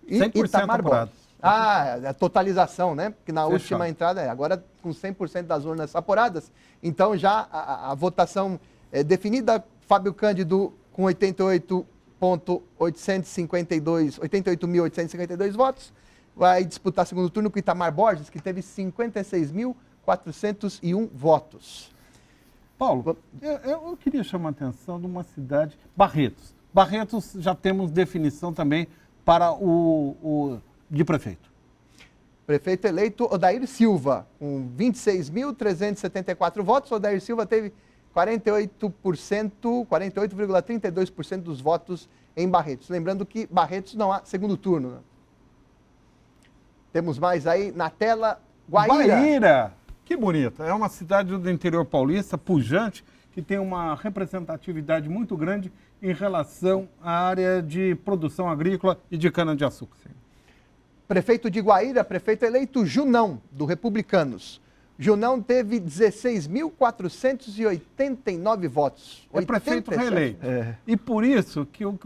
e Itamar Borges. A totalização, né? Porque na última entrada, agora com 100% das urnas apuradas. Então, já a votação é definida. Fábio Cândido com 88.852 votos. Vai disputar segundo turno com Itamar Borges, que teve 56.401 votos. Paulo, eu queria chamar a atenção de uma cidade, Barretos. Barretos já temos definição também para o de prefeito. Prefeito eleito Odair Silva, com 26.374 votos. Odair Silva teve 48,32% dos votos em Barretos. Lembrando que Barretos não há segundo turno. Né? Temos mais aí na tela, Guaíra. Que bonita. É uma cidade do interior paulista, pujante, que tem uma representatividade muito grande em relação à área de produção agrícola e de cana-de-açúcar. Prefeito de Guaíra, prefeito eleito Junão, do Republicanos. Junão teve 16.489 votos. É prefeito reeleito. E por isso que eu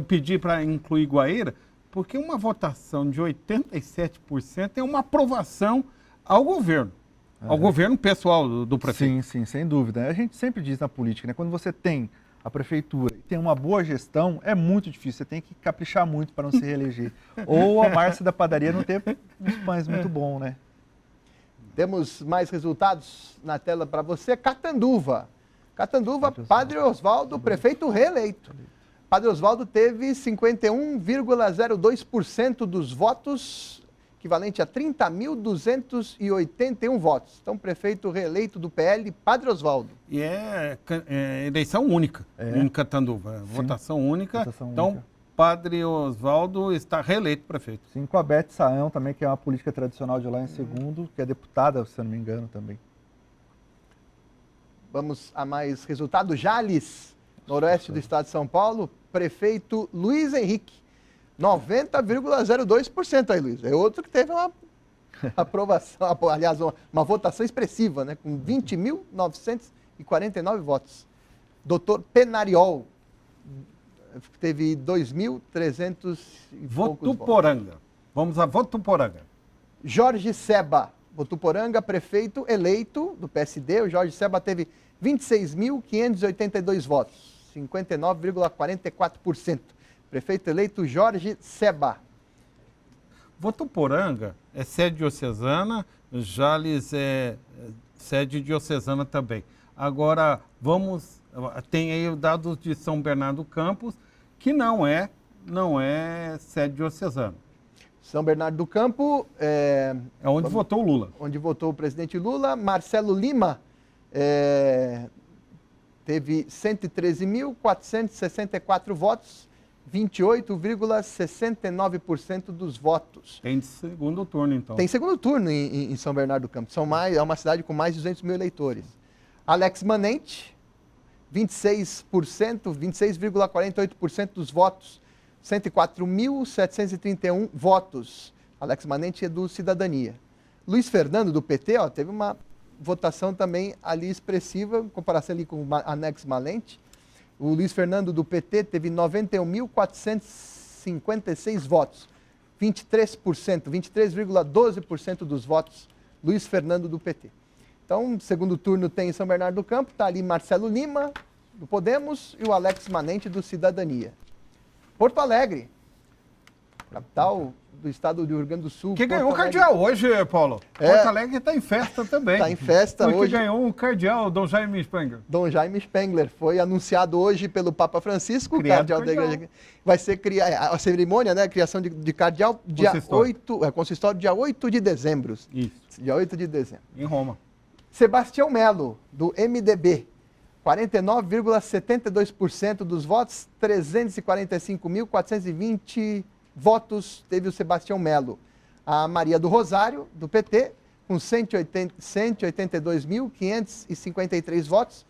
pedi para incluir Guaíra, porque uma votação de 87% é uma aprovação ao governo. Ao governo pessoal do prefeito. Sim, sem dúvida. A gente sempre diz na política, né? Quando você tem a prefeitura e tem uma boa gestão, é muito difícil. Você tem que caprichar muito para não se reeleger. Ou a Márcia da padaria não ter uns pães muito bons, né? Temos mais resultados na tela para você. Catanduva, Padre Osvaldo, prefeito reeleito. Padre Osvaldo teve 51,02% dos votos, equivalente a 30.281 votos. Então, prefeito reeleito do PL, Padre Osvaldo. E é eleição única em Catanduva, votação única. Então, Padre Osvaldo está reeleito prefeito. Sim, com a Beth Saão também, que é uma política tradicional de lá em segundo, que é deputada, se eu não me engano, também. Vamos a mais resultado. Jales, noroeste do estado de São Paulo, prefeito Luiz Henrique. 90,02% aí, Luiz. É outro que teve uma aprovação, aliás, uma votação expressiva, né? Com 20.949 votos. Doutor Penariol teve 2.300 e poucos votos. Votuporanga. Vamos a Votuporanga. Jorge Seba, Votuporanga, prefeito eleito do PSD. O Jorge Seba teve 26.582 votos, 59,44%. Prefeito eleito Jorge Seba. Votuporanga é sede diocesana, Jales é sede diocesana também. Agora, tem aí os dados de São Bernardo do Campos, que não é sede diocesana. São Bernardo do Campo... É onde votou o Lula. Onde votou o presidente Lula. Marcelo Lima teve 113.464 votos, 28,69% dos votos. Tem segundo turno, então. Tem segundo turno em São Bernardo do Campo. É uma cidade com mais de 200 mil eleitores. Alex Manente, 26,48% dos votos, 104.731 votos. Alex Manente é do Cidadania. Luiz Fernando, do PT, teve uma votação também ali expressiva, em comparação ali com o Alex Manente. O Luiz Fernando, do PT, teve 91.456 votos, 23,12% dos votos, Luiz Fernando, do PT. Então, segundo turno tem São Bernardo do Campo, está ali Marcelo Lima, do Podemos, e o Alex Manente, do Cidadania. Porto Alegre, capital do estado do Rio Grande do Sul. Que ganhou o cardeal hoje, Paulo. Porto Alegre está em festa também. Está em festa hoje. Que ganhou o cardeal, Dom Jaime Spengler. Dom Jaime Spengler. Foi anunciado hoje pelo Papa Francisco, cardeal da igreja. Vai ser a cerimônia, né? A criação de cardeal, dia 8, consistório, dia 8 de dezembro. Isso. Dia 8 de dezembro. Em Roma. Sebastião Melo, do MDB. 49,72% dos votos, 345.420 votos teve o Sebastião Melo. A Maria do Rosário, do PT, com 182.553 votos,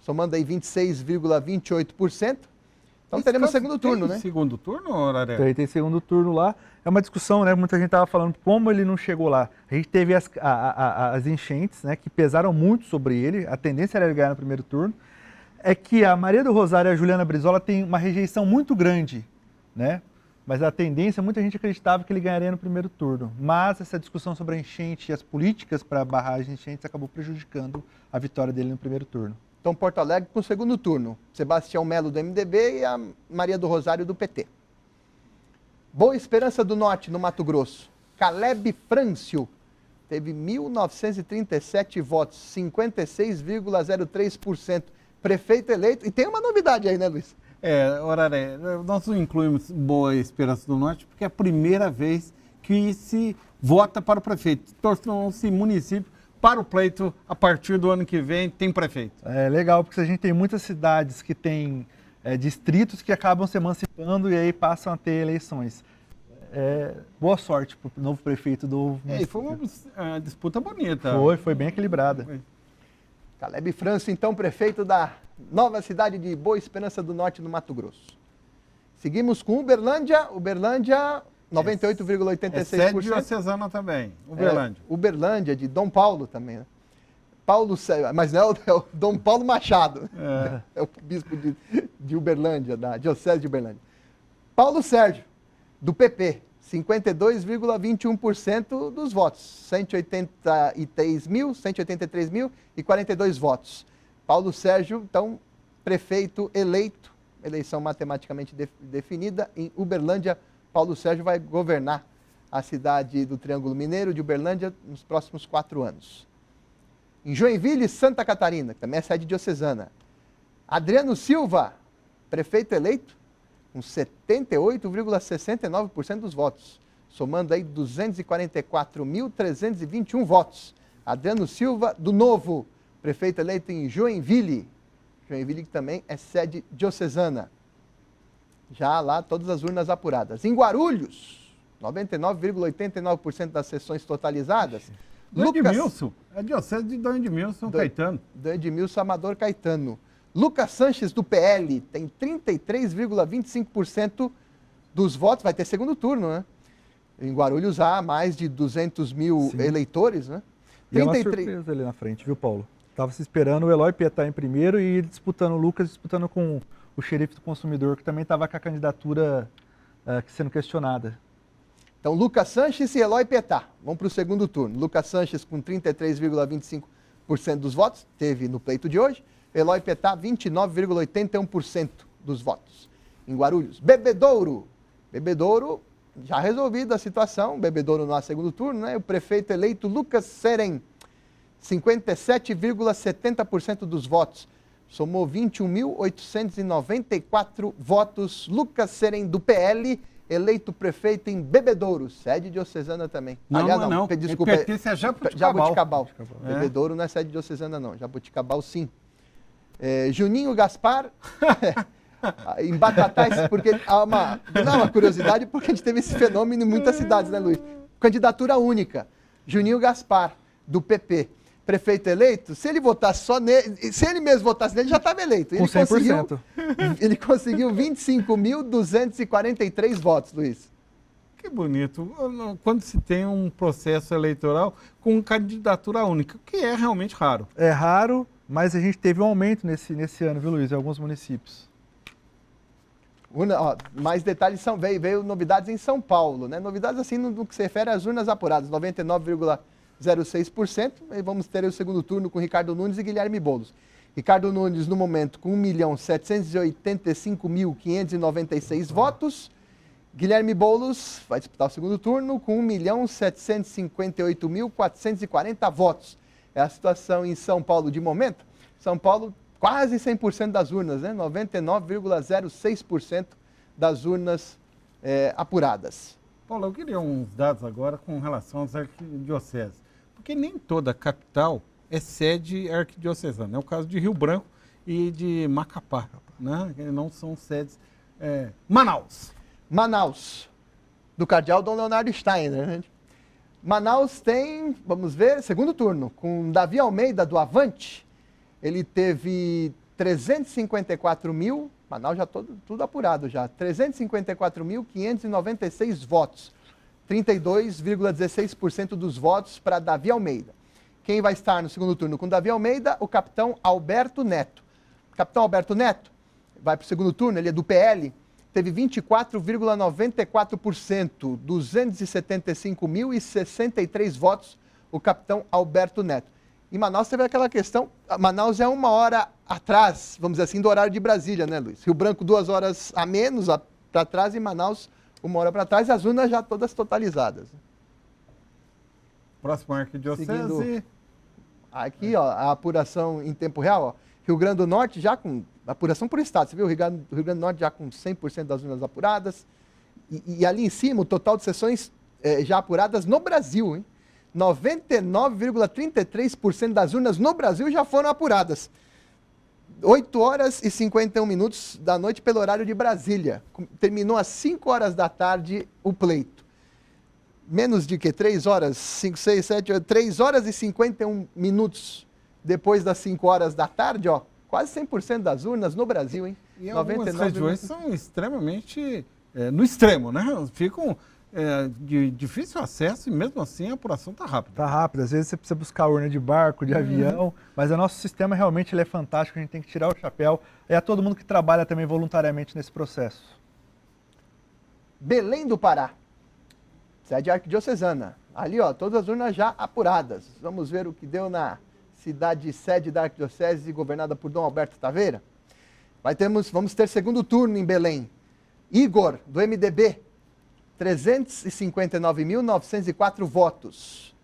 somando aí 26,28%. Então teremos segundo turno, né? Segundo turno, Araré? Tem segundo turno lá. É uma discussão, né? Muita gente estava falando como ele não chegou lá. A gente teve as enchentes, né? Que pesaram muito sobre ele. A tendência era ele ganhar no primeiro turno. É que a Maria do Rosário e a Juliana Brizola têm uma rejeição muito grande, né? Mas a tendência, muita gente acreditava que ele ganharia no primeiro turno. Mas essa discussão sobre a enchente e as políticas para barrar as enchentes acabou prejudicando a vitória dele no primeiro turno. Então, Porto Alegre com o segundo turno. Sebastião Melo do MDB e a Maria do Rosário do PT. Boa Esperança do Norte, no Mato Grosso. Caleb Frâncio teve 1.937 votos, 56,03%. Prefeito eleito. E tem uma novidade aí, né, Luiz? Oraré, nós não incluímos Boa Esperança do Norte porque é a primeira vez que se vota para o prefeito. Tornou-se município para o pleito a partir do ano que vem, tem prefeito. É legal, porque a gente tem muitas cidades que têm distritos que acabam se emancipando e aí passam a ter eleições. Boa sorte para o novo prefeito do município. E foi uma disputa bonita. Foi bem equilibrada. Caleb Frâncio, então, prefeito da nova cidade de Boa Esperança do Norte, no Mato Grosso. Seguimos com Uberlândia, 98,86%. Sede diocesana também, Uberlândia. Uberlândia, de Dom Paulo também, né? Mas não é o Dom Paulo Machado, é o bispo de Uberlândia, da Diocese de Uberlândia. Paulo Sérgio, do PP, 52,21% dos votos, 183.042 votos. Paulo Sérgio, então, prefeito eleito, eleição matematicamente definida, em Uberlândia. Paulo Sérgio vai governar a cidade do Triângulo Mineiro de Uberlândia nos próximos 4 anos. Em Joinville, Santa Catarina, que também é sede diocesana, Adriano Silva, prefeito eleito, com 78,69% dos votos, somando aí 244.321 votos. Adriano Silva, do Novo, prefeito eleito em Joinville, que também é sede diocesana. Já lá, todas as urnas apuradas. Em Guarulhos, 99,89% das sessões totalizadas. Dom Edmilson, a diocese de Dom Edmilson Caetano. Dom Edmilson Amador Caetano. Lucas Sanches, do PL, tem 33,25% dos votos, vai ter segundo turno, né? Em Guarulhos há mais de 200 mil eleitores, né? E é uma surpresa ali na frente, viu, Paulo? Estava se esperando o Eloy Pietá em primeiro e ele disputando, o Lucas disputando com o xerife do consumidor, que também estava com a candidatura sendo questionada. Então, Lucas Sanches e Eloy Pietá vão para o segundo turno. Lucas Sanches com 33,25% dos votos, teve no pleito de hoje. Eloy Pietá, 29,81% dos votos. Em Guarulhos, Bebedouro, já resolvida a situação, Bebedouro no segundo turno, né? O prefeito eleito Lucas Serem, 57,70% dos votos. Somou 21.894 votos. Lucas Serem, do PL, eleito prefeito em Bebedouro, sede diocesana também. Não. Desculpa, pertence a Jaboticabal. Bebedouro não é sede diocesana, não. Jaboticabal, sim. Juninho Gaspar, em Batatais, porque há uma curiosidade, porque a gente teve esse fenômeno em muitas cidades, né, Luiz? Candidatura única. Juninho Gaspar, do PP. Prefeito eleito, se ele votasse só nele, se ele mesmo votasse nele, já estava eleito. Com 100%. Ele conseguiu 25.243 votos, Luiz. Que bonito. Quando se tem um processo eleitoral com candidatura única, que é realmente raro. É raro, mas a gente teve um aumento nesse ano, viu, Luiz, em alguns municípios. Mais detalhes veio novidades em São Paulo, né? Novidades assim no que se refere às urnas apuradas, 99,06%. E vamos ter o segundo turno com Ricardo Nunes e Guilherme Boulos. Ricardo Nunes, no momento, com 1.785.596 votos. Guilherme Boulos vai disputar o segundo turno com 1.758.440 votos. É a situação em São Paulo de momento. São Paulo, quase 100% das urnas, né? 99,06% das urnas apuradas. Paulo, eu queria uns dados agora com relação às arquidioceses. Porque nem toda capital é sede arquidiocesana. É o caso de Rio Branco e de Macapá, né? Não são sedes. Manaus, do cardeal Dom Leonardo Steiner, né? Manaus tem, vamos ver, segundo turno, com Davi Almeida, do Avante. Ele teve 354 mil, Manaus já tudo apurado já, 354.596 votos, 32,16% dos votos para Davi Almeida. Quem vai estar no segundo turno com Davi Almeida? O capitão Alberto Neto. O capitão Alberto Neto vai para o segundo turno, ele é do PL, teve 24,94%, 275.063 votos, o capitão Alberto Neto. Em Manaus teve aquela questão, Manaus é 1 hora atrás, vamos dizer assim, do horário de Brasília, né, Luiz? Rio Branco 2 horas a menos para trás e Manaus 1 hora para trás, e as urnas já todas totalizadas. Próximo arquidiocese. Seguindo, aqui, ó, a apuração em tempo real, ó, Rio Grande do Norte já com apuração por estado, você viu? Rio Grande do Norte já com 100% das urnas apuradas, e ali em cima o total de sessões já apuradas no Brasil, hein? 99,33% das urnas no Brasil já foram apuradas. 8 horas e 51 minutos da noite pelo horário de Brasília. Terminou às 5 horas da tarde o pleito. Menos de que 3 horas, 5, 6, 7, 8, 3 horas e 51 minutos depois das 5 horas da tarde, ó, quase 100% das urnas no Brasil, hein? E algumas regiões são extremamente, no extremo, né? Ficam de difícil acesso e mesmo assim a apuração está rápida. Está rápida, às vezes você precisa buscar urna de barco, de avião, mas o nosso sistema realmente ele é fantástico, a gente tem que tirar o chapéu. É a todo mundo que trabalha também voluntariamente nesse processo. Belém do Pará, sede arquidiocesana. Ali, ó, todas as urnas já apuradas. Vamos ver o que deu na cidade sede da arquidiocese governada por Dom Alberto Taveira. Vamos ter segundo turno em Belém. Igor, do MDB, 359.904 votos,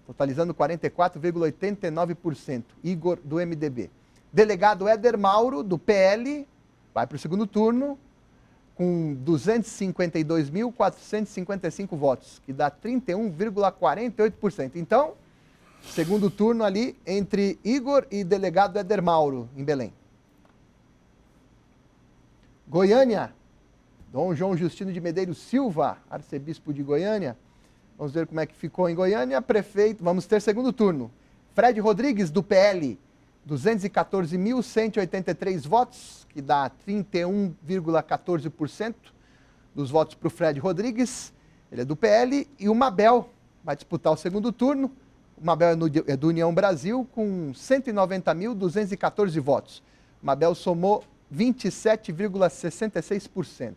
totalizando 44,89%. Igor, do MDB. Delegado Éder Mauro, do PL, vai para o segundo turno, com 252.455 votos, que dá 31,48%. Então, segundo turno ali entre Igor e delegado Éder Mauro, em Belém. Goiânia, Dom João Justino de Medeiros Silva, arcebispo de Goiânia. Vamos ver como é que ficou em Goiânia. Prefeito, vamos ter segundo turno. Fred Rodrigues, do PL, 214.183 votos, que dá 31,14% dos votos para o Fred Rodrigues. Ele é do PL. E o Mabel vai disputar o segundo turno. O Mabel é do União Brasil, com 190.214 votos. O Mabel somou 27,66%.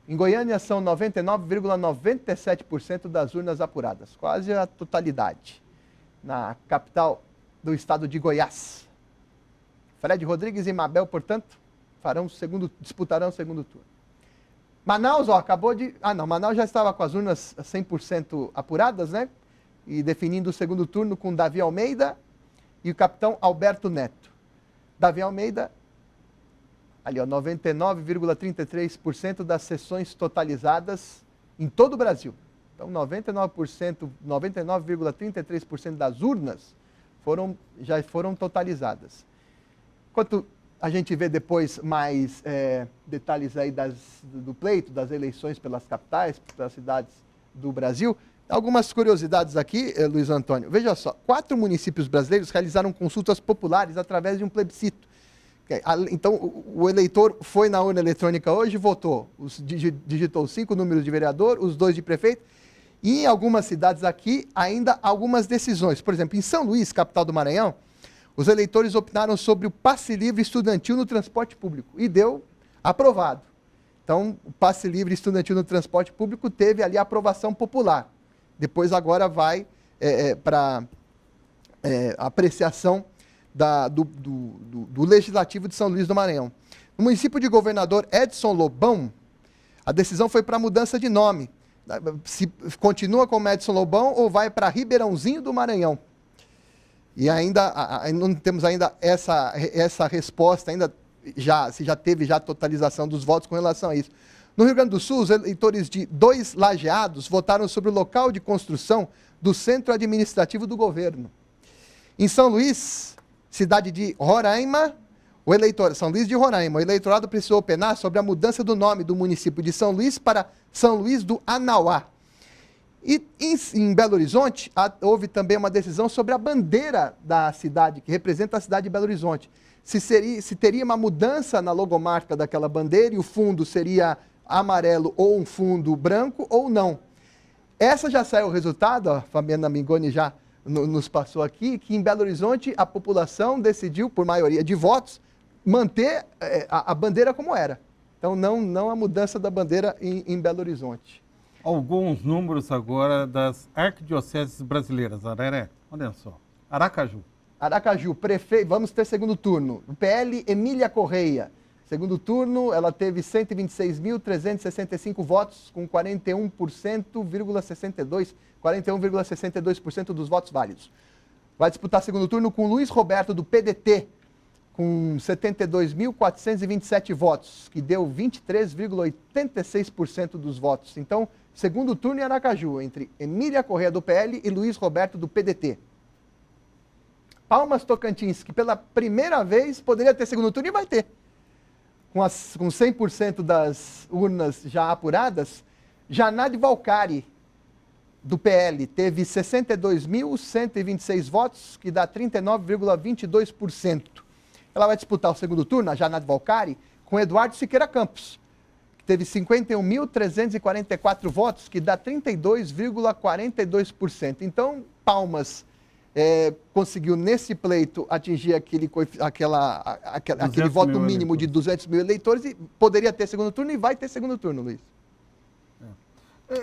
Em Goiânia são 99,97% das urnas apuradas, quase a totalidade. Na capital do estado de Goiás. Fred Rodrigues e Mabel, portanto, disputarão o segundo turno. Manaus, ó, Manaus já estava com as urnas 100% apuradas, né? E definindo o segundo turno com Davi Almeida e o capitão Alberto Neto. Davi Almeida, ali, ó, 99,33% das sessões totalizadas em todo o Brasil. Então, 99,33% das urnas já foram totalizadas. Enquanto a gente vê depois mais detalhes aí do pleito, das eleições pelas capitais, pelas cidades do Brasil, algumas curiosidades aqui, Luiz Antônio. Veja só, 4 municípios brasileiros realizaram consultas populares através de um plebiscito. Então, o eleitor foi na urna eletrônica hoje, votou, digitou os 5 números de vereador, os 2 de prefeito, e em algumas cidades aqui, ainda algumas decisões. Por exemplo, em São Luís, capital do Maranhão, os eleitores optaram sobre o passe livre estudantil no transporte público, e deu aprovado. Então, o passe livre estudantil no transporte público teve ali a aprovação popular. Depois, agora vai para apreciação do Legislativo de São Luís do Maranhão. No município de Governador Edson Lobão, a decisão foi para mudança de nome. Se continua como Edson Lobão ou vai para Ribeirãozinho do Maranhão. E ainda não temos ainda essa resposta, se já teve totalização dos votos com relação a isso. No Rio Grande do Sul, os eleitores de 2 Lajeados votaram sobre o local de construção do centro administrativo do governo. Em São Luís, cidade de Roraima, São Luís de Roraima, o eleitorado precisou opinar sobre a mudança do nome do município de São Luís para São Luís do Anauá. E em Belo Horizonte, houve também uma decisão sobre a bandeira da cidade, que representa a cidade de Belo Horizonte. se teria uma mudança na logomarca daquela bandeira e o fundo seria amarelo ou um fundo branco ou não. Essa já saiu o resultado, a Fabiana Mingoni já nos passou aqui, que em Belo Horizonte a população decidiu, por maioria de votos, manter a bandeira como era. Então, não a mudança da bandeira em Belo Horizonte. Alguns números agora das arquidioceses brasileiras. Araré, olha só. Aracaju. Aracaju, prefeito, vamos ter segundo turno. O PL, Emília Correia. Segundo turno, ela teve 126.365 votos, com 41,62% dos votos válidos. Vai disputar segundo turno com Luiz Roberto, do PDT, com 72.427 votos, que deu 23,86% dos votos. Então, segundo turno em Aracaju, entre Emília Correia, do PL, e Luiz Roberto, do PDT. Palmas, Tocantins, que pela primeira vez poderia ter segundo turno e vai ter. Com 100% das urnas já apuradas, Janade Valcari, do PL, teve 62.126 votos, que dá 39,22%. Ela vai disputar o segundo turno, a Janade Valcari, com Eduardo Siqueira Campos, que teve 51.344 votos, que dá 32,42%. Então, Palmas conseguiu nesse pleito atingir aquele voto mínimo de 200 mil eleitores e poderia ter segundo turno e vai ter segundo turno, Luiz.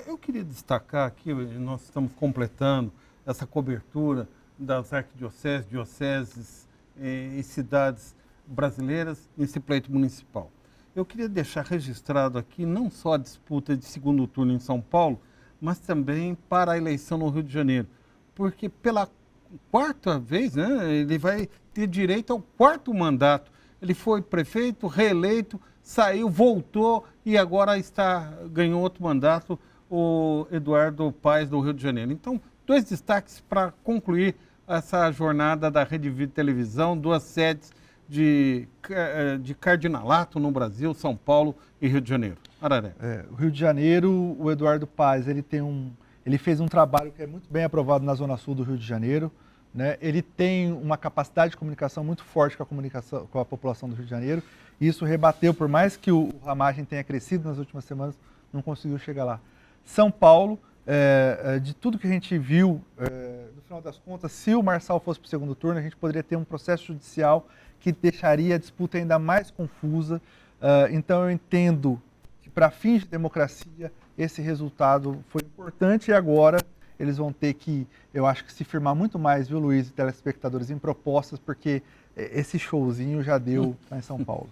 Eu queria destacar aqui, nós estamos completando essa cobertura das arquidioceses, dioceses e cidades brasileiras nesse pleito municipal. Eu queria deixar registrado aqui não só a disputa de segundo turno em São Paulo, mas também para a eleição no Rio de Janeiro, porque pela quarta vez, né, ele vai ter direito ao quarto mandato. Ele foi prefeito, reeleito, saiu, voltou e agora ganhou outro mandato, o Eduardo Paes, do Rio de Janeiro. Então, dois destaques para concluir essa jornada da Rede Vida Televisão, duas sedes de cardinalato no Brasil, São Paulo e Rio de Janeiro. Araré. O Rio de Janeiro, o Eduardo Paes, ele fez um trabalho que é muito bem aprovado na Zona Sul do Rio de Janeiro, né? Ele tem uma capacidade de comunicação muito forte com a população do Rio de Janeiro, e isso rebateu, por mais que o Ramagem tenha crescido nas últimas semanas, não conseguiu chegar lá. São Paulo, de tudo que a gente viu, no final das contas, se o Marçal fosse para o segundo turno, a gente poderia ter um processo judicial que deixaria a disputa ainda mais confusa. Então eu entendo que, para fins de democracia, esse resultado foi importante e agora eles vão ter que, eu acho que se firmar muito mais, viu, Luiz, e telespectadores, em propostas, porque esse showzinho já deu lá em São Paulo.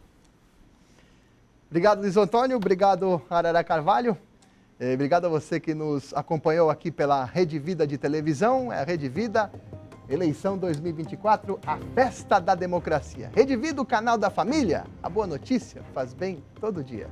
Obrigado, Luiz Antônio. Obrigado, Araré Carvalho. Obrigado a você que nos acompanhou aqui pela Rede Vida de televisão. É a Rede Vida, eleição 2024, a festa da democracia. Rede Vida, o canal da família. A boa notícia faz bem todo dia.